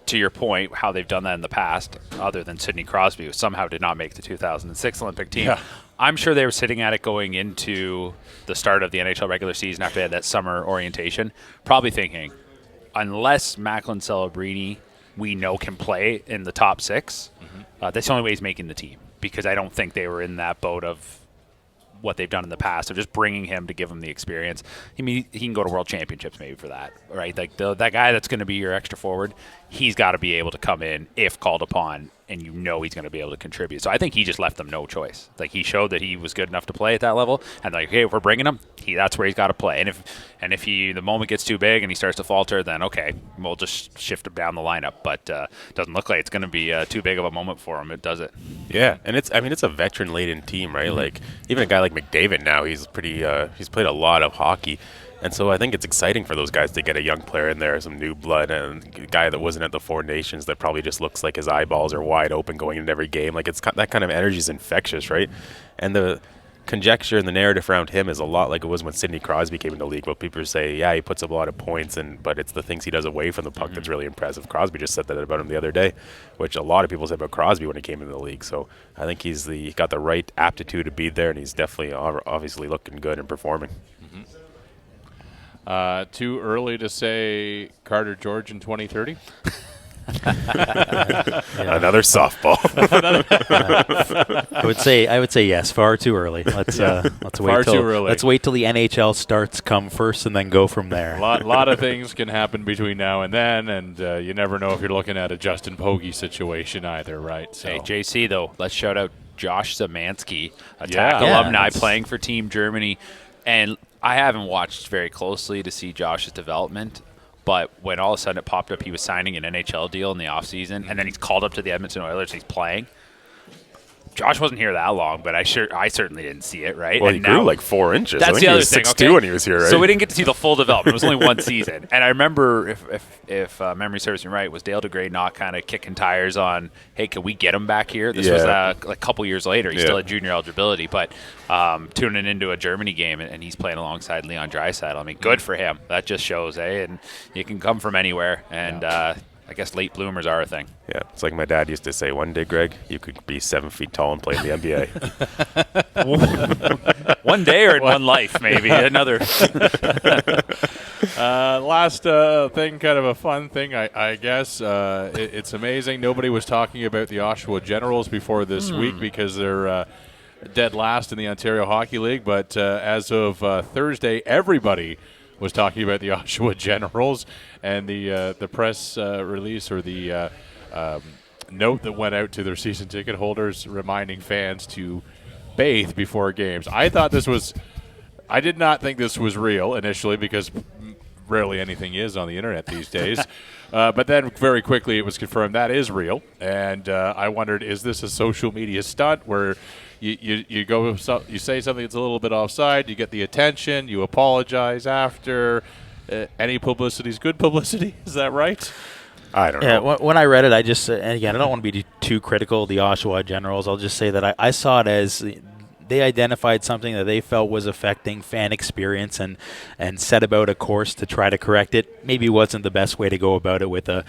To your point, how they've done that in the past, other than Sidney Crosby, who somehow did not make the 2006 Olympic team. Yeah. I'm sure they were sitting at it going into the start of the NHL regular season after they had that summer orientation, probably thinking, unless Macklin Celebrini we know can play in the top six, that's the only way he's making the team, because I don't think they were in that boat of what they've done in the past of just bringing him to give him the experience. I mean, he can go to World Championships maybe for that, right? Like that guy that's going to be your extra forward, he's got to be able to come in if called upon and you know he's going to be able to contribute. So I think he just left them no choice. Like, he showed that he was good enough to play at that level, and like, hey, if we're bringing him, that's where he's got to play. And if the moment gets too big and he starts to falter, then okay, we'll just shift him down the lineup. But doesn't look like it's going to be too big of a moment for him. It does it. Yeah, and it's a veteran-laden team, right? Like, even a guy like McDavid now, he's played a lot of hockey. And so I think it's exciting for those guys to get a young player in there, some new blood, and a guy that wasn't at the Four Nations that probably just looks like his eyeballs are wide open going into every game. Like, that kind of energy is infectious, right? And the conjecture and the narrative around him is a lot like it was when Sidney Crosby came into the league. Well, people say, yeah, he puts up a lot of points, but it's the things he does away from the puck that's really impressive. Crosby just said that about him the other day, which a lot of people said about Crosby when he came into the league. So I think he got the right aptitude to be there, and he's definitely obviously looking good and performing. Too early to say Carter George in 2030? Another softball. I would say yes. Far too early. Let's wait till the NHL starts, come first, and then go from there. A lot of things can happen between now and then, and you never know if you're looking at a Justin Pogge situation either, right? So. Hey, JC, though, let's shout out Josh Zemansky, Attack alumni playing for Team Germany, and I haven't watched very closely to see Josh's development, but when all of a sudden it popped up he was signing an NHL deal in the offseason, and then he's called up to the Edmonton Oilers and he's playing. Josh wasn't here that long, but I certainly didn't see it, right? Well, he grew like 4 inches. That's I think the other he was thing. 6'2" when he was here, right? So we didn't get to see the full development. It was only one season. And I remember, if memory serves me right, was Dale DeGray not kind of kicking tires on, hey, can we get him back here? This was a couple years later. He still had junior eligibility, but tuning into a Germany game, and he's playing alongside Leon Draisaitl. I mean, good for him. That just shows, and you can come from anywhere, and I guess late bloomers are a thing. Yeah, it's like my dad used to say, one day, Greg, you could be 7 feet tall and play in the NBA. One day or in one life, maybe. Another. Last thing, kind of a fun thing, I guess. It's amazing. Nobody was talking about the Oshawa Generals before this week because they're dead last in the Ontario Hockey League. But as of Thursday, everybody was talking about the Oshawa Generals, and the press release, or the note that went out to their season ticket holders reminding fans to bathe before games. I did not think this was real initially, because rarely anything is on the internet these days. But then very quickly it was confirmed that is real, and I wondered, is this a social media stunt where you go, you say something that's a little bit offside, you get the attention, you apologize after. Any publicity is good publicity. Is that right? I don't know. When I read it, I just, and again, I don't want to be too critical of the Oshawa Generals. I'll just say that I saw it as they identified something that they felt was affecting fan experience and set about a course to try to correct it. Maybe it wasn't the best way to go about it with a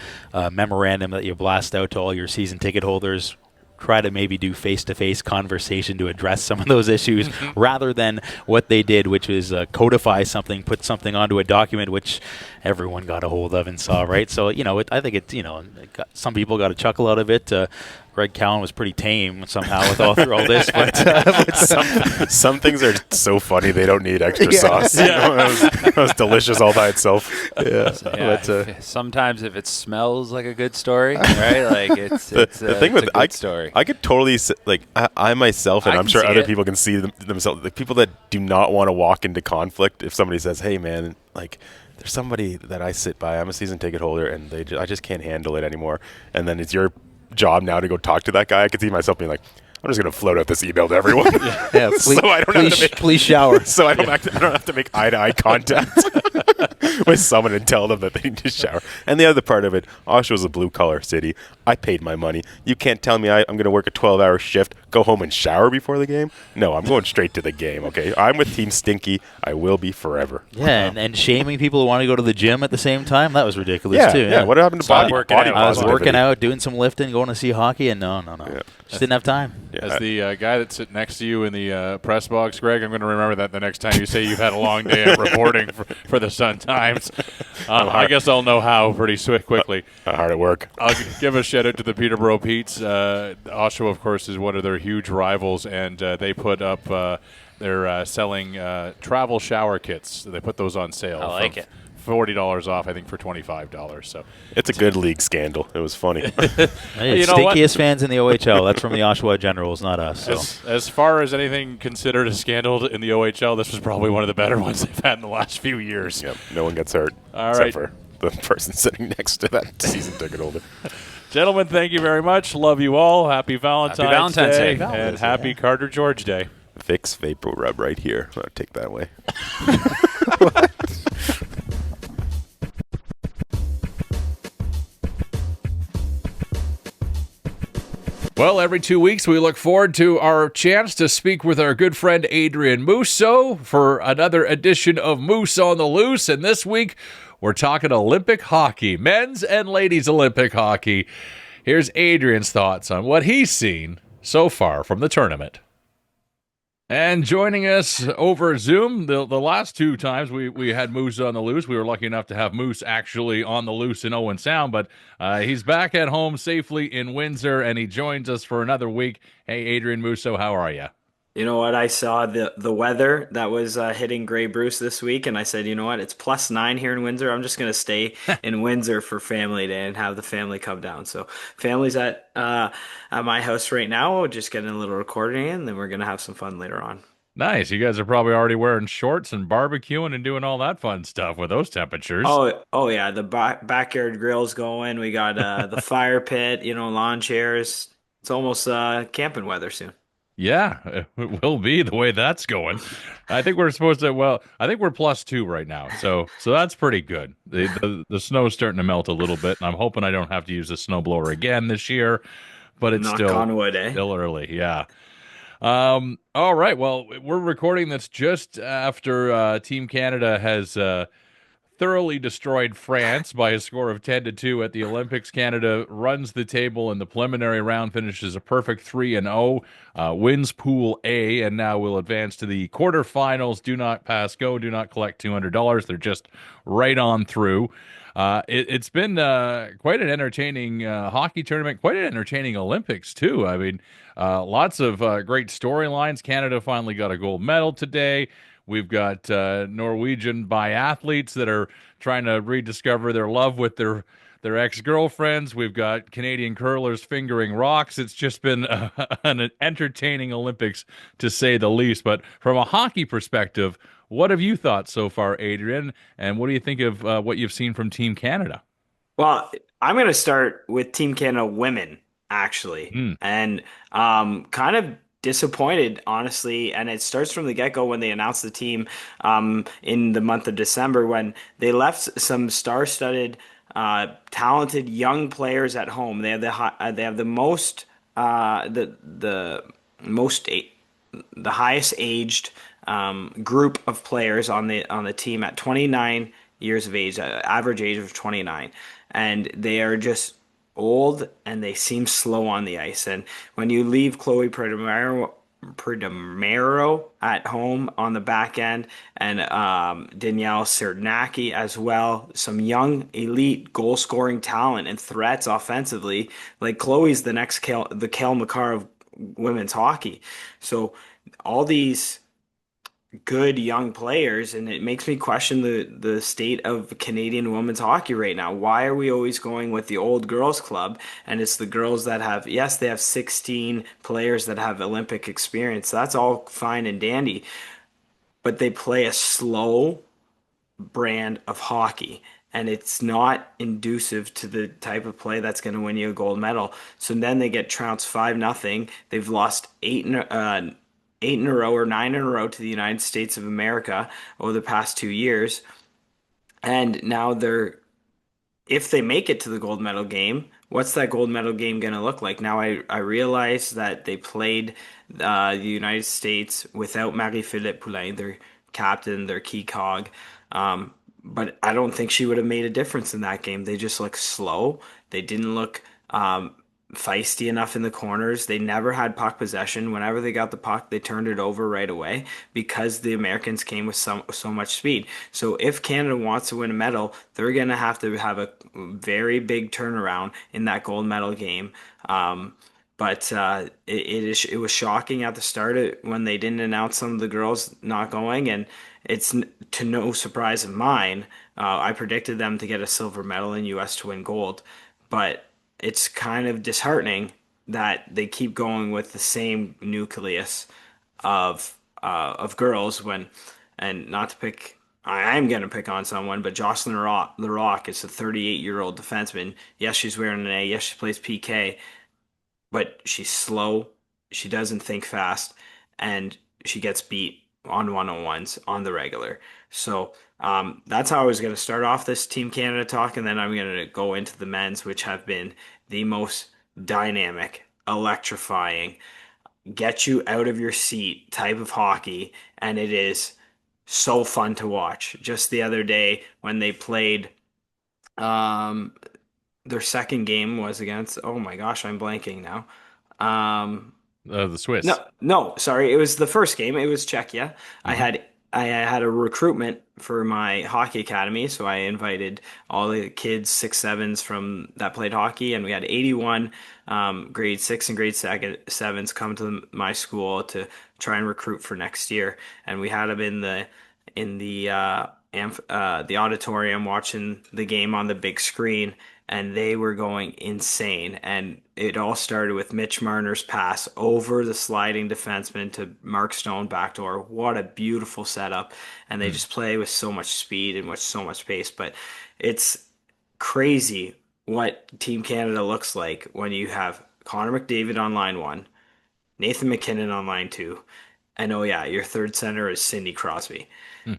memorandum that you blast out to all your season ticket holders. Try to maybe do face-to-face conversation to address some of those issues rather than what they did, which is codify something, put something onto a document, which everyone got a hold of and saw, right? So, I think some people got a chuckle out of it. Greg Cowan was pretty tame somehow through all this, but some things are so funny they don't need extra sauce. That was delicious all by itself. But, sometimes if it smells like a good story, right? Like it's a good story. I could totally I myself, and I'm sure other people can see themselves. The people that do not want to walk into conflict. If somebody says, "Hey, man, like." There's somebody that I sit by. I'm a season ticket holder, and I just can't handle it anymore. And then it's your job now to go talk to that guy. I could see myself being like, I'm just going to float out this email to everyone. Please, so I don't have to please shower. So I don't have to make eye-to-eye contact with someone and tell them that they need to shower. And the other part of it, Oshawa's a blue-collar city. I paid my money. You can't tell me I'm going to work a 12-hour shift, go home and shower before the game? No, I'm going straight to the game, okay? I'm with Team Stinky. I will be forever. Yeah, and shaming people who want to go to the gym at the same time, that was ridiculous, too. Yeah, what happened to body I was working out, doing some lifting, going to see hockey, and no. Yeah. Just didn't have time. Yeah. As the guy that's sitting next to you in the press box, Greg, I'm going to remember that the next time you say you've had a long day of reporting for the Sun-Times. I guess I'll know how pretty quickly. Hard at work. I'll give a shout-out to the Peterborough Petes. Oshawa, of course, is one of their huge rivals, and they put up They're selling travel shower kits. They put those on sale. I like it. $40 off, I think, for $25. So It's a good league scandal. It was funny. Hey, You know what? stinkiest fans in the OHL. That's from the Oshawa Generals, not us. So. as far as anything considered a scandal in the OHL, this was probably one of the better ones they've had in the last few years. Yep, no one gets hurt. All except right. for the person sitting next to that season ticket holder. Gentlemen, thank you very much. Love you all. Happy Valentine's Day. And happy Carter George Day. Vicks Vapor Rub right here. I'll take that away. Well, every 2 weeks we look forward to our chance to speak with our good friend Adrien Mousseau for another edition of Moose on the Loose. And this week we're talking Olympic hockey, men's and ladies Olympic hockey. Here's Adrian's thoughts on what he's seen so far from the tournament. And joining us over Zoom, the last two times we had Moose on the Loose, we were lucky enough to have Moose actually on the loose in Owen Sound, but he's back at home safely in Windsor, and he joins us for another week. Hey, Adrien Mousseau, how are you? You know what? I saw the weather that was hitting Grey Bruce this week, and I said, you know what? It's +9 here in Windsor. I'm just going to stay in Windsor for Family Day and have the family come down. So family's at my house right now. We're just getting a little recording in, and then we're going to have some fun later on. Nice. You guys are probably already wearing shorts and barbecuing and doing all that fun stuff with those temperatures. Oh yeah. The backyard grill's going. We got the fire pit, lawn chairs. It's almost camping weather soon. Yeah, it will be the way that's going. I think we're supposed to. Well, I think we're +2 right now, so that's pretty good. The snow's starting to melt a little bit, and I'm hoping I don't have to use a snowblower again this year. But it's Knock on wood, eh? still early. Yeah. All right. Well, we're recording this just after Team Canada has thoroughly destroyed France by a score of 10-2 at the Olympics. Canada runs the table in the preliminary round, finishes a perfect 3-0, wins Pool A, and now will advance to the quarterfinals. Do not pass go, do not collect $200. They're just right on through. It's been quite an entertaining hockey tournament, quite an entertaining Olympics, too. I mean, lots of great storylines. Canada finally got a gold medal today. We've got Norwegian biathletes that are trying to rediscover their love with their ex-girlfriends. We've got Canadian curlers fingering rocks. It's just been an entertaining Olympics, to say the least. But from a hockey perspective, what have you thought so far, Adrien? And what do you think of what you've seen from Team Canada? Well, I'm going to start with Team Canada women, actually. And kind of disappointed, honestly, and it starts from the get-go when they announced the team in the month of December, when they left some star-studded, talented young players at home. They have the most the highest aged group of players on the team at 29 years of age, average age of 29, and they are just old and they seem slow on the ice. And when you leave Chloe Prudimero at home on the back end, and Danielle Sernacki as well, some young elite goal scoring talent and threats offensively, like Chloe's the next the Cale Makar of women's hockey. So all these good young players, and it makes me question the state of Canadian women's hockey right now. Why are we always going with the old girls club, and it's the girls that have, yes, they have 16 players that have Olympic experience. That's all fine and dandy, but they play a slow brand of hockey, and it's not inducive to the type of play that's going to win you a gold medal. So then they get trounced 5-0. They've lost 8 in a row or 9 in a row to the United States of America over the past 2 years. And now if they make it to the gold medal game, what's that gold medal game going to look like? Now I realize that they played the United States without Marie-Philippe Poulin, their captain, their key cog. But I don't think she would have made a difference in that game. They just look slow. They didn't look feisty enough in the corners. They never had puck possession. Whenever they got the puck, they turned it over right away because the Americans came with so much speed. So if Canada wants to win a medal, they're going to have a very big turnaround in that gold medal game. But it was shocking at the start when they didn't announce some of the girls not going, and it's to no surprise of mine. I predicted them to get a silver medal in U.S. to win gold, but it's kind of disheartening that they keep going with the same nucleus of girls and not to pick. I am going to pick on someone, but Jocelyn Larocque is a 38-year-old defenseman. Yes, she's wearing an A. Yes, she plays PK, but she's slow. She doesn't think fast, and she gets beat on one-on-ones on the regular. So that's how I was going to start off this Team Canada talk, and then I'm going to go into the men's, which have been the most dynamic, electrifying, get you out of your seat type of hockey, and it is so fun to watch. Just the other day when they played, um, their second game was against, oh my gosh, I'm blanking now. Um, The Swiss. no, sorry. It was the first game. It was Czechia. I had a recruitment for my hockey academy, so I invited all the kids, 6, 7s from that played hockey, and we had 81 grade 6 and grade 7s come to my school to try and recruit for next year. And we had them in the auditorium watching the game on the big screen, and they were going insane. And it all started with Mitch Marner's pass over the sliding defenseman to Mark Stone backdoor. What a beautiful setup. And they just play with so much speed and with so much pace. But it's crazy what Team Canada looks like when you have Connor McDavid on line one, Nathan McKinnon on line two, and oh yeah, your third center is Sidney Crosby.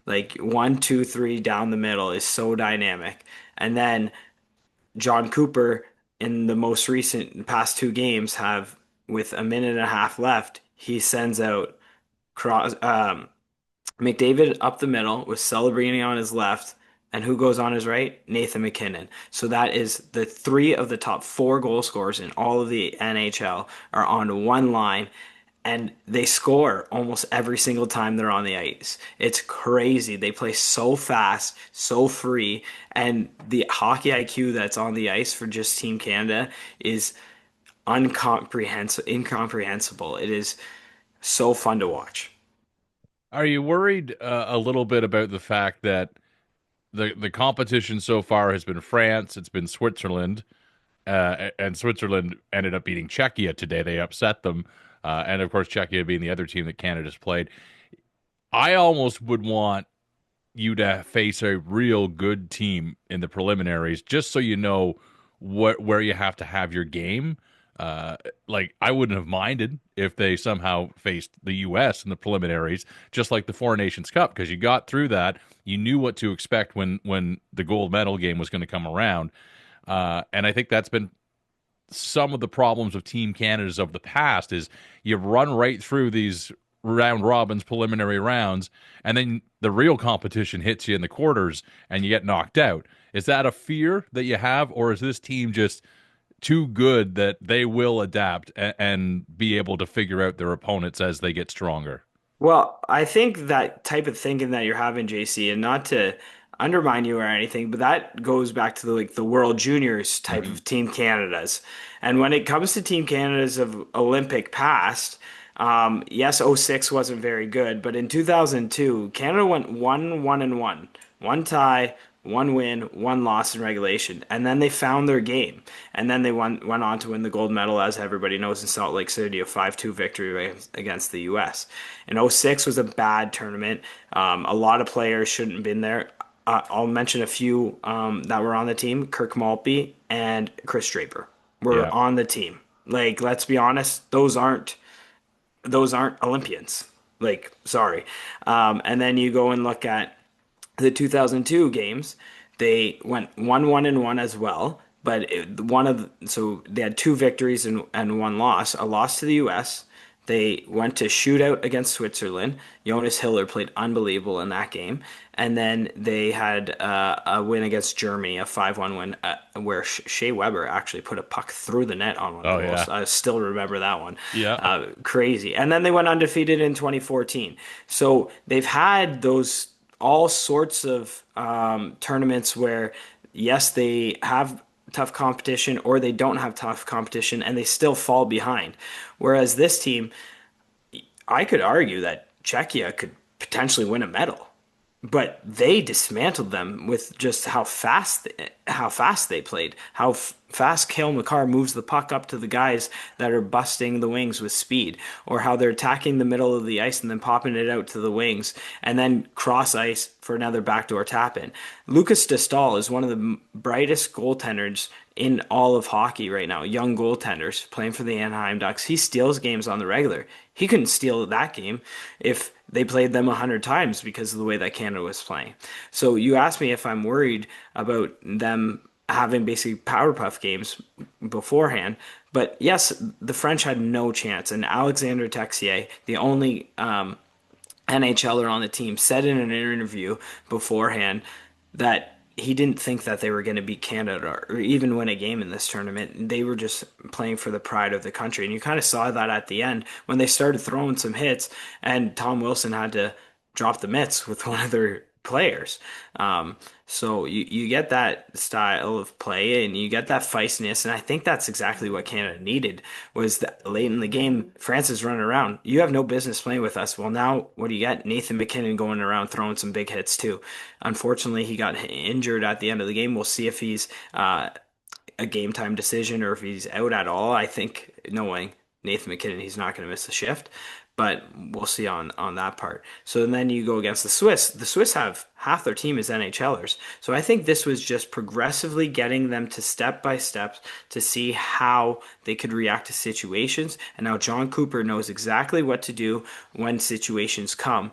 Like 1, 2, 3 down the middle is so dynamic. And then John Cooper in the most recent past 2 games have, with a minute and a half left, he sends out McDavid up the middle with Celebrini on his left, and who goes on his right? Nathan McKinnon. So that is the 3 of the top 4 goal scorers in all of the NHL are on one line, and they score almost every single time they're on the ice. It's crazy. They play so fast, so free, and the hockey IQ that's on the ice for just Team Canada is incomprehensible. It is so fun to watch. Are you worried a little bit about the fact that the competition so far has been France, it's been Switzerland, and Switzerland ended up beating Czechia today. They upset them. And of course, Czechia being the other team that Canada's played. I almost would want you to face a real good team in the preliminaries, just so you know where you have to have your game. Like, I wouldn't have minded if they somehow faced the U.S. in the preliminaries, just like the Four Nations Cup, because you got through that. You knew what to expect when the gold medal game was going to come around. And I think that's been some of the problems of Team Canada's of the past is you run right through these round robins, preliminary rounds, and then the real competition hits you in the quarters and you get knocked out. Is that a fear that you have, or is this team just too good that they will adapt and be able to figure out their opponents as they get stronger? Well, I think that type of thinking that you're having, JC, and not to undermine you or anything, but that goes back to the World Juniors type of Team Canada's. And when it comes to Team Canada's of Olympic past, yes, '06 wasn't very good, but in 2002, Canada went 1-1-1, 1 tie, 1 win, 1 loss in regulation, and then they found their game, and then they went on to win the gold medal, as everybody knows, in Salt Lake City, a 5-2 victory against the U.S. And '06 was a bad tournament. A lot of players shouldn't have been there. I'll mention a few that were on the team. Kirk Maltby and Chris Draper were on the team. Like, let's be honest, those aren't Olympians. Like, sorry. And then you go and look at the 2002 games. They went 1-1-1 as well, but so they had 2 victories and 1 loss. A loss to the U.S. They went to shootout against Switzerland. Jonas Hiller played unbelievable in that game. And then they had a win against Germany, a 5-1 win, where Shea Weber actually put a puck through the net on one of the goals. I still remember that one. Yeah. Crazy. And then they went undefeated in 2014. So they've had those all sorts of tournaments where, yes, they have tough competition or they don't have tough competition and they still fall behind. Whereas this team, I could argue that Czechia could potentially win a medal, but they dismantled them with just how fast they played, how fast Cale Makar moves the puck up to the guys that are busting the wings with speed, or how they're attacking the middle of the ice and then popping it out to the wings and then cross ice for another backdoor tap in. Lucas Delisle is one of the brightest goaltenders in all of hockey right now. Young goaltenders playing for the Anaheim Ducks. He steals games on the regular. He couldn't steal that game if they played them 100 times because of the way that Canada was playing. So you asked me if I'm worried about them having basically power puff games beforehand. But yes, the French had no chance. And Alexander Texier, the only NHLer on the team, said in an interview beforehand that he didn't think that they were going to beat Canada or even win a game in this tournament. They were just playing for the pride of the country. And you kind of saw that at the end when they started throwing some hits and Tom Wilson had to drop the mitts with one of their players. So you get that style of play and you get that feistiness. And I think that's exactly what Canada needed was that late in the game, France is running around. You have no business playing with us. Well, now what do you get? Nathan MacKinnon going around throwing some big hits too. Unfortunately, he got injured at the end of the game. We'll see if he's a game time decision or if he's out at all. I think knowing Nathan MacKinnon, he's not going to miss a shift. But we'll see on that part. So then you go against the Swiss. The Swiss have half their team is NHLers. So I think this was just progressively getting them to step by step to see how they could react to situations. And now John Cooper knows exactly what to do when situations come.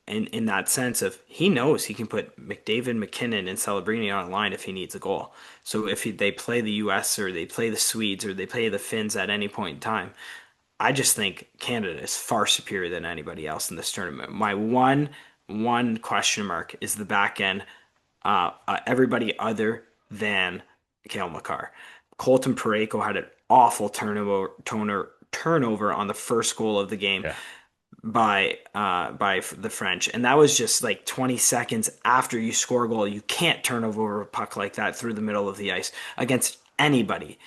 In that sense of he knows he can put McDavid, McKinnon, and Celebrini on a line if he needs a goal. So if they play the U.S. or they play the Swedes or they play the Finns at any point in time, I just think Canada is far superior than anybody else in this tournament. My one question mark is the back end. Everybody other than Cale Makar. Colton Parayko had an awful turnover on the first goal of the game. Yeah. By the French, and that was just like 20 seconds after you score a goal. You can't turn over a puck like that through the middle of the ice against anybody.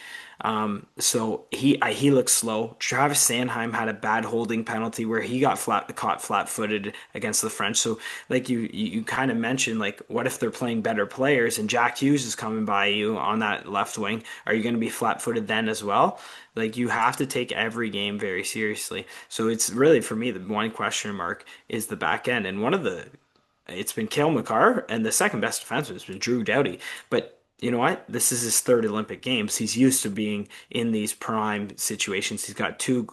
So he looks slow. Travis Sanheim had a bad holding penalty where he got caught flat-footed against the French. So like you kind of mentioned, like what if they're playing better players and Jack Hughes is coming by you on that left wing? Are you going to be flat-footed then as well? Like you have to take every game very seriously. So it's really, for me, the one question mark is the back end. And it's been Cale Makar, and the second best defenseman has been Drew Doughty. But you know what? This is his third Olympic Games. He's used to being in these prime situations. He's got 2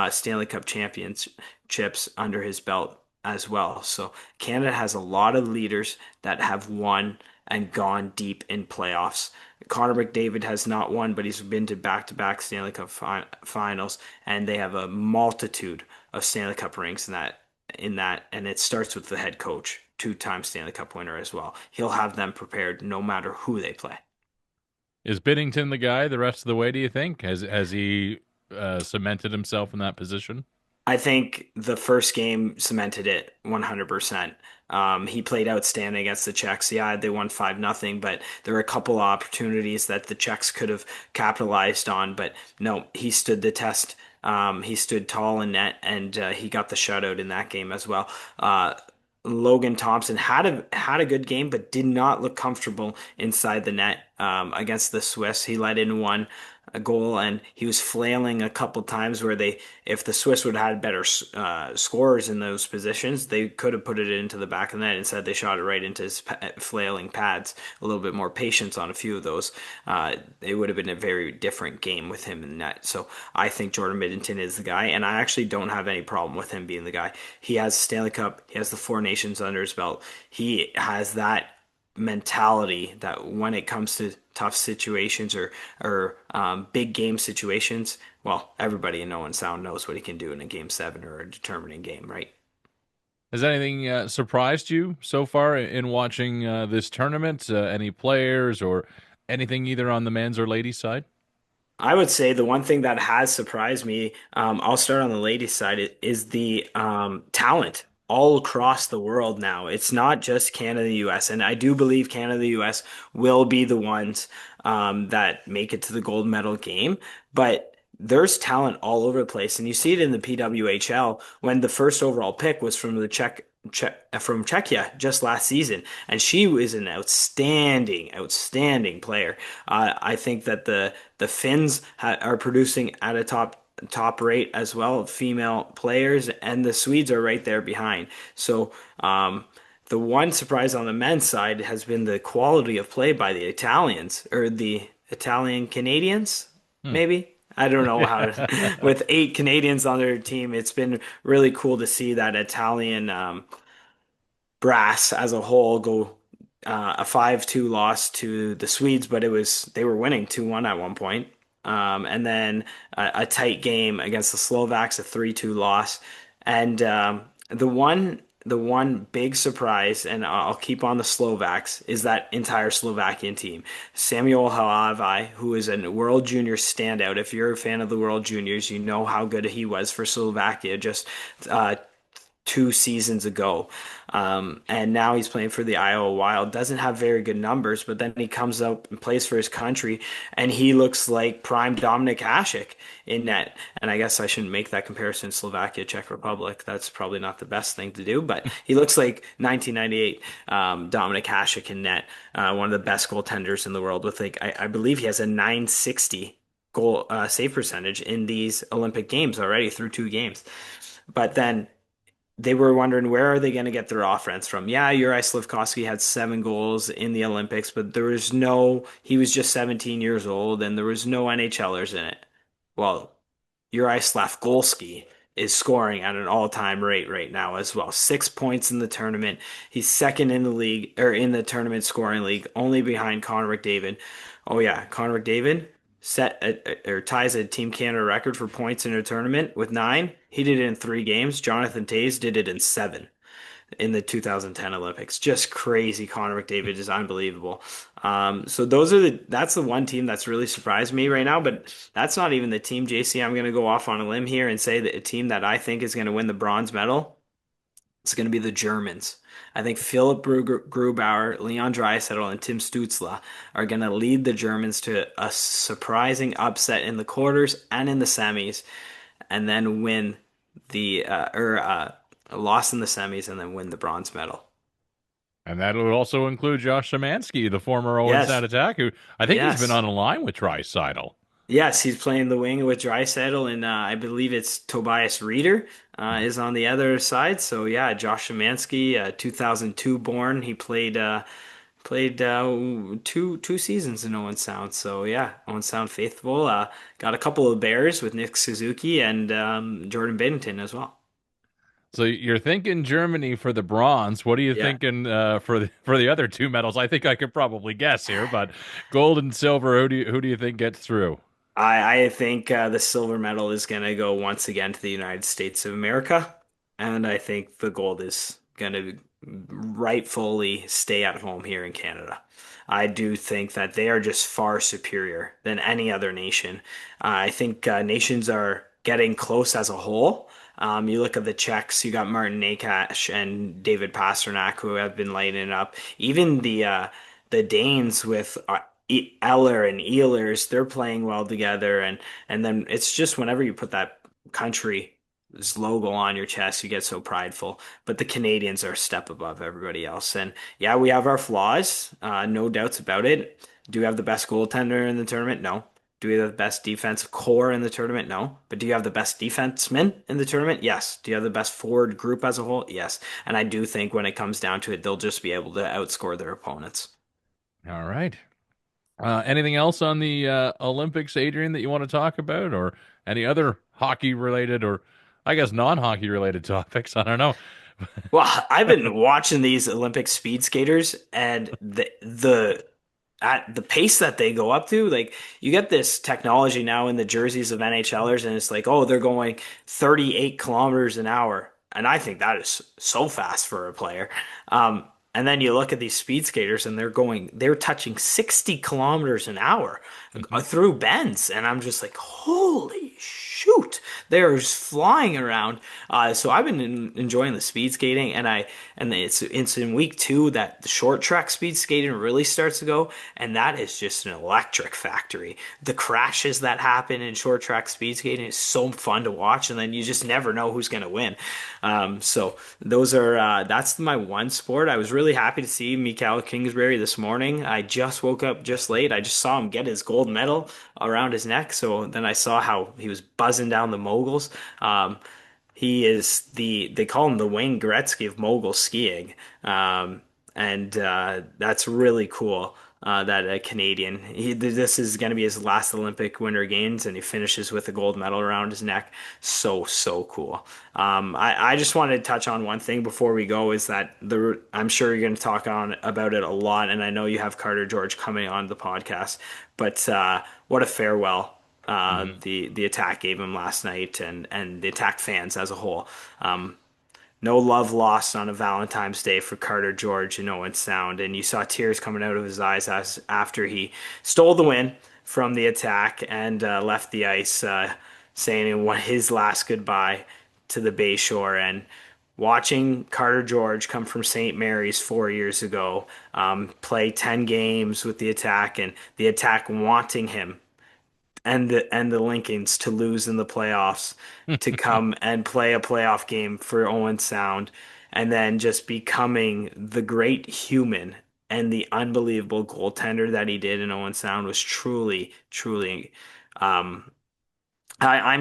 Stanley Cup championships under his belt as well. So Canada has a lot of leaders that have won and gone deep in playoffs. Connor McDavid has not won, but he's been to back-to-back Stanley Cup finals, and they have a multitude of Stanley Cup rings in that, and it starts with the head coach, 2-time Stanley Cup winner as well. He'll have them prepared no matter who they play. Is Binnington the guy the rest of the way, do you think? Has he cemented himself in that position? I think the first game cemented it 100%. He played outstanding against the Czechs. Yeah, they won 5-0, but there were a couple of opportunities that the Czechs could have capitalized on. But no, he stood the test. He stood tall in net, and he got the shutout in that game as well. Logan Thompson had a good game, but did not look comfortable inside the net against the Swiss. He let in a goal, and he was flailing a couple times where if the Swiss would have had better scorers in those positions, they could have put it into the back of the net. Instead, they shot it right into his flailing pads. A little bit more patience on a few of those. It would have been a very different game with him in the net. So I think Jordan Binnington is the guy, and I actually don't have any problem with him being the guy. He has Stanley Cup. He has the 4 Nations under his belt. He has that mentality that when it comes to tough situations or big game situations, well, everybody in Owen Sound knows what he can do in a Game 7 or a determining game, right? Has anything surprised you so far in watching this tournament? Any players or anything either on the men's or ladies' side? I would say the one thing that has surprised me, I'll start on the ladies' side, is the talent all across the world now. It's not just Canada, the US, and I do believe Canada, the US will be the ones that make it to the gold medal game, but there's talent all over the place, and you see it in the PWHL when the first overall pick was from the from Czechia just last season, and she was an outstanding player. I think that the Finns are producing at a top rate as well, female players, and the Swedes are right there behind. So the one surprise on the men's side has been the quality of play by the Italians, or the Italian Canadians, maybe. I don't know how with 8 Canadians on their team, it's been really cool to see that Italian brass as a whole go a 5-2 loss to the Swedes, but they were winning 2-1 at one point. And then a tight game against the Slovaks, a 3-2 loss. And the one big surprise, and I'll keep on the Slovaks, is that entire Slovakian team. Samuel Halavai, who is a World Junior standout. If you're a fan of the World Juniors, you know how good he was for Slovakia just 2 seasons ago. And now he's playing for the Iowa Wild. Doesn't have very good numbers, but then he comes out and plays for his country, and he looks like prime Dominik Hasek in net. And I guess I shouldn't make that comparison, Slovakia, Czech Republic. That's probably not the best thing to do, but he looks like 1998 Dominik Hasek in net, one of the best goaltenders in the world with, like, I believe he has a 960 goal save percentage in these Olympic Games already through 2 games. But then they were wondering, where are they going to get their offense from? Yeah, Juraj Slafkovsky had 7 goals in the Olympics, but he was just 17 years old, and there was no NHLers in it. Well, Juraj Slafkovsky is scoring at an all-time rate right now as well. 6 points in the tournament. He's second in the league, or in the tournament scoring league, only behind Connor McDavid. Oh yeah, Connor McDavid ties a Team Canada record for points in a tournament with 9. He did it in 3 games. Jonathan Toews did it in 7 in the 2010 Olympics. Just crazy. Connor McDavid is unbelievable. So that's the one team that's really surprised me right now, but that's not even the team, JC. I'm going to go off on a limb here and say that a team that I think is going to win the bronze medal, it's going to be the Germans. I think Philipp Grubauer, Leon Draisaitl, and Tim Stützle are going to lead the Germans to a surprising upset in the quarters and in the semis, and then win loss in the semis and then win the bronze medal. And that would also include Josh Szymanski, the former Owen Sound attack, who I think he's been on a line with Draisaitl. Yes, he's playing the wing with Draisaitl, and I believe it's Tobias Rieder is on the other side. So yeah, Josh Szymanski, 2002 born. He played 2 seasons in Owen Sound. So yeah, Owen Sound faithful. Got a couple of Bears with Nick Suzuki and Jordan Binnington as well. So you're thinking Germany for the bronze. What are you thinking for the other 2 medals? I think I could probably guess here, but gold and silver. Who do you think gets through? I think the silver medal is going to go once again to the United States of America, and I think the gold is going to rightfully stay at home here in Canada. I do think that they are just far superior than any other nation. I think nations are getting close as a whole. You look at the Czechs, you got Martin Necas and David Pastrnak, who have been lighting it up. Even the Danes with Eller and Ehlers, they're playing well together, and then it's just whenever you put that country's logo on your chest, you get so prideful. But the Canadians are a step above everybody else, and yeah, we have our flaws, no doubts about it. Do we have the best goaltender in the tournament? No. Do we have the best defensive core in the tournament? No. But do you have the best defensemen in the tournament? Yes. Do you have the best forward group as a whole? Yes. And I do think when it comes down to it, they'll just be able to outscore their opponents. All right. Anything else on the Olympics, Adrien, that you want to talk about, or any other hockey-related, or I guess non-hockey related topics? I don't know. Well, I've been watching these Olympic speed skaters, and at the pace that they go up to, like, you get this technology now in the jerseys of NHLers, and it's like, oh, they're going 38 kilometers an hour, and I think that is so fast for a player. And then you look at these speed skaters, and they're touching 60 kilometers an hour through bends. And I'm just like, holy shit. shoot, they're just flying around. So I've been enjoying the speed skating, and it's in week 2 that the short track speed skating really starts to go, and that is just an electric factory. The crashes that happen in short track speed skating is so fun to watch, and then you just never know who's going to win. So those are that's my one sport. I was really happy to see Mikael Kingsbury this morning. I just woke up just late. I just saw him get his gold medal around his neck. So then I saw how he was buzzing down the moguls. He is they call him the Wayne Gretzky of mogul skiing. And that's really cool. That a Canadian. This is going to be his last Olympic Winter Games, and he finishes with a gold medal around his neck. So cool. I just wanted to touch on one thing before we go, is that I'm sure you're going to talk about it a lot, and I know you have Carter George coming on the podcast. But what a farewell the Attack gave him last night, and the Attack fans as a whole. No love lost on a Valentine's Day for Carter George in Owen Sound, and you saw tears coming out of his eyes after he stole the win from the Attack and left the ice, saying his last goodbye to the Bayshore. And watching Carter George come from St. Mary's 4 years ago, play 10 games with the Attack, and the Attack wanting him and the Lincolns to lose in the playoffs, to come and play a playoff game for Owen Sound, and then just becoming the great human and the unbelievable goaltender that he did in Owen Sound was truly. I'm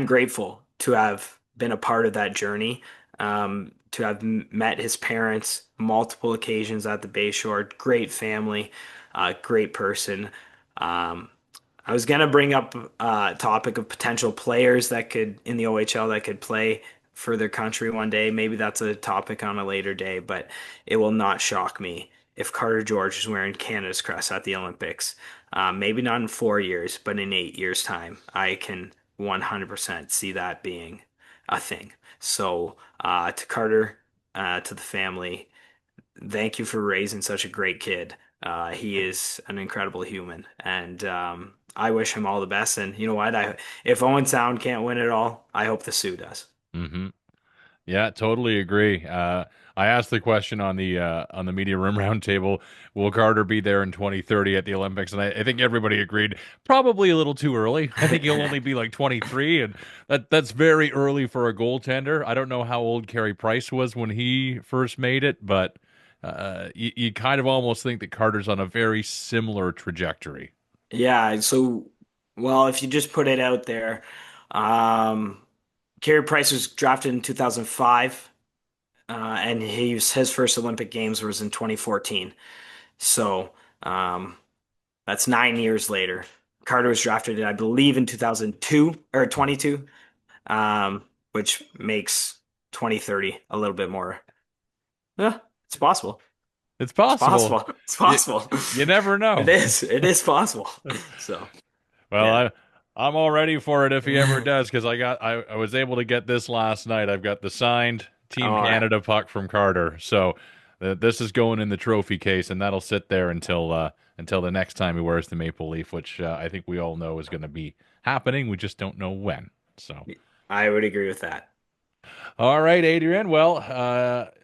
grateful to have been a part of that journey, to have met his parents multiple occasions at the Bayshore. Great family, great person. I was going to bring up a topic of potential players that could, in the OHL, that could play for their country one day. Maybe that's a topic on a later day, but it will not shock me if Carter George is wearing Canada's crest at the Olympics. Maybe not in 4 years, but in 8 years' time. I can 100% see that being a thing. So to Carter, to the family, thank you for raising such a great kid. He is an incredible human, and I wish him all the best. And you know what? If Owen Sound can't win it all, I hope the Soo does. Mm-hmm. Yeah, totally agree. I asked the question on the media room roundtable, will Carter be there in 2030 at the Olympics? And I think everybody agreed, probably a little too early. I think he'll only be like 23, and that's very early for a goaltender. I don't know how old Carey Price was when he first made it, but you kind of almost think that Carter's on a very similar trajectory. Yeah. So, well, if you just put it out there, Carey Price was drafted in 2005, and his first Olympic Games was in 2014. So that's 9 years later. Carter was drafted, I believe, in 2002 or 22, which makes 2030 a little bit more. Yeah, it's possible. It's possible. It's possible. You never know. It is possible. So, well, yeah. I'm all ready for it if he ever does, because I was able to get this last night. I've got the signed Team Canada puck from Carter, so this is going in the trophy case, and that'll sit there until the next time he wears the maple leaf, which I think we all know is going to be happening. We just don't know when. So I would agree with that. All right, Adrien. Well,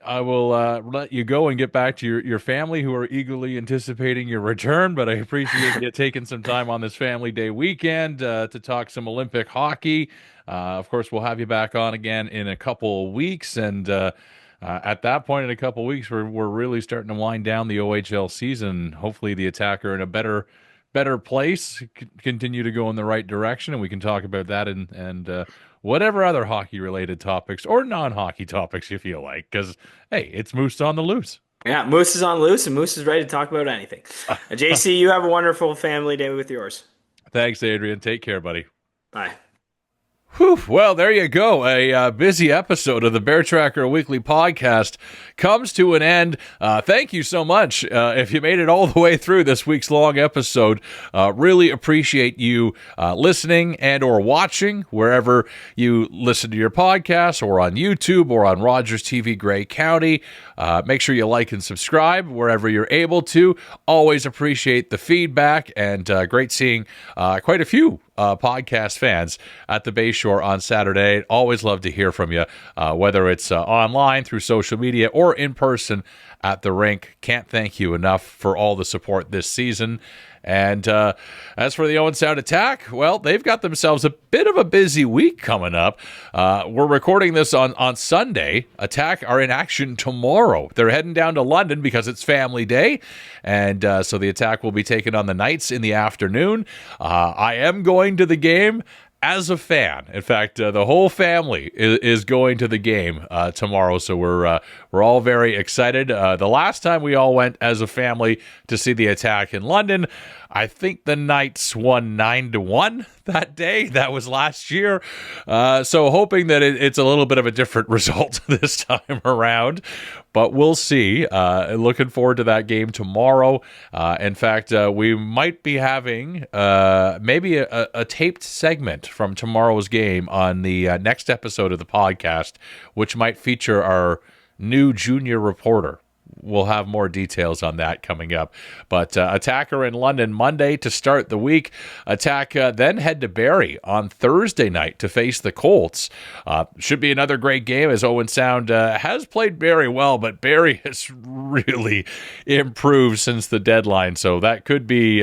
I will let you go and get back to your family, who are eagerly anticipating your return. But I appreciate you taking some time on this Family Day weekend to talk some Olympic hockey. Of course, we'll have you back on again in a couple of weeks. And at that point, in a couple of weeks, we're really starting to wind down the OHL season. Hopefully the Attack are in a better place, continue to go in the right direction, and we can talk about that and whatever other hockey-related topics or non-hockey topics you feel like, because, hey, it's Moose on the loose. Yeah, Moose is on loose, and Moose is ready to talk about anything. JC, you have a wonderful Family Day with yours. Thanks, Adrien. Take care, buddy. Bye. Whew. Well, there you go. A busy episode of the Bear Tracker Weekly Podcast comes to an end. Thank you so much. If you made it all the way through this week's long episode, really appreciate you listening and or watching wherever you listen to your podcasts, or on YouTube or on Rogers TV Grey County. Make sure you like and subscribe wherever you're able to. Always appreciate the feedback, and great seeing quite a few podcast fans at the Bayshore on Saturday. Always love to hear from you, whether it's online through social media or in person at the rink. Can't thank you enough for all the support this season. And as for the Owen Sound Attack, well, they've got themselves a bit of a busy week coming up. We're recording this on Sunday. Attack are in action tomorrow. They're heading down to London because it's family day. And so the Attack will be taking on the Knights in the afternoon. I am going to the game as a fan. In fact, the whole family is going to the game tomorrow, so we're all very excited. The last time we all went as a family to see the Attack in London, I think the Knights won 9-1 that day. That was last year. So hoping that it's a little bit of a different result this time around. But we'll see. Looking forward to that game tomorrow. In fact, we might be having maybe a taped segment from tomorrow's game on the next episode of the podcast, which might feature our new junior reporter. We'll have more details on that coming up. But Attack are in London Monday to start the week. Attack then head to Barrie on Thursday night to face the Colts. Should be another great game as Owen Sound has played Barrie well, but Barrie has really improved since the deadline. So that could be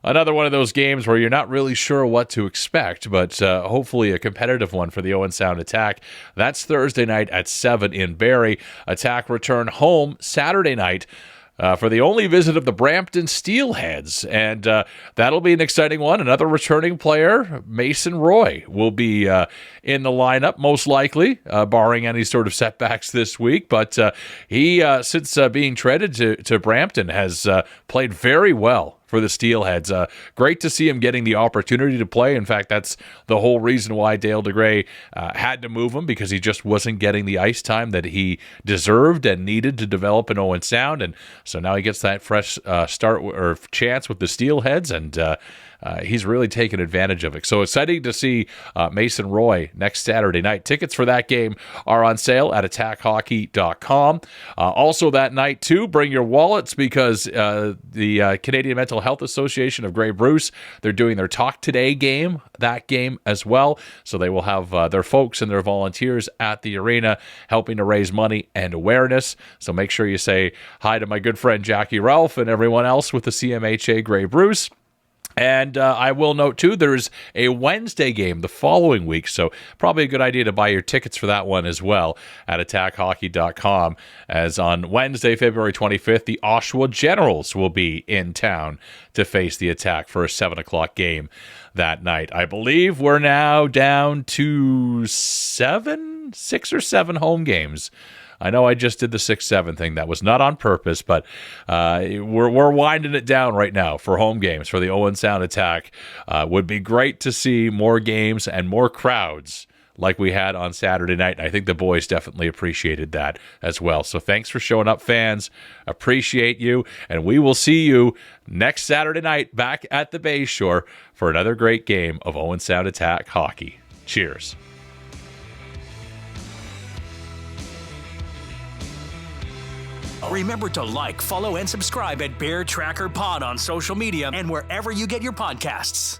another one of those games where you're not really sure what to expect, but hopefully a competitive one for the Owen Sound Attack. That's Thursday night at 7 in Barrie. Attack return home Saturday night for the only visit of the Brampton Steelheads, and that'll be an exciting one. Another returning player, Mason Roy, will be in the lineup, most likely, barring any sort of setbacks this week. But he, since being traded to Brampton, has played very well for the Steelheads. Great to see him getting the opportunity to play. In fact, that's the whole reason why Dale DeGray had to move him, because he just wasn't getting the ice time that he deserved and needed to develop in Owen Sound. And so now he gets that fresh start or chance with the Steelheads, and he's really taken advantage of it. So exciting to see Mason Roy next Saturday night. Tickets for that game are on sale at attackhockey.com. Also that night, too, bring your wallets, because the Canadian Mental Health Association of Grey Bruce, they're doing their Talk Today game, that game as well. So they will have their folks and their volunteers at the arena helping to raise money and awareness. So make sure you say hi to my good friend Jackie Ralph and everyone else with the CMHA Grey Bruce. And I will note, too, there's a Wednesday game the following week, so probably a good idea to buy your tickets for that one as well at attackhockey.com, as on Wednesday, February 25th, the Oshawa Generals will be in town to face the Attack for a 7 o'clock game that night. I believe we're now down to 6 or 7 home games. I know I just did the 6-7 thing. That was not on purpose, but we're winding it down right now for home games for the Owen Sound Attack. Would be great to see more games and more crowds like we had on Saturday night. I think the boys definitely appreciated that as well. So thanks for showing up, fans. Appreciate you. And we will see you next Saturday night back at the Bayshore for another great game of Owen Sound Attack hockey. Cheers. Remember to like, follow, and subscribe at Bear Tracker Pod on social media and wherever you get your podcasts.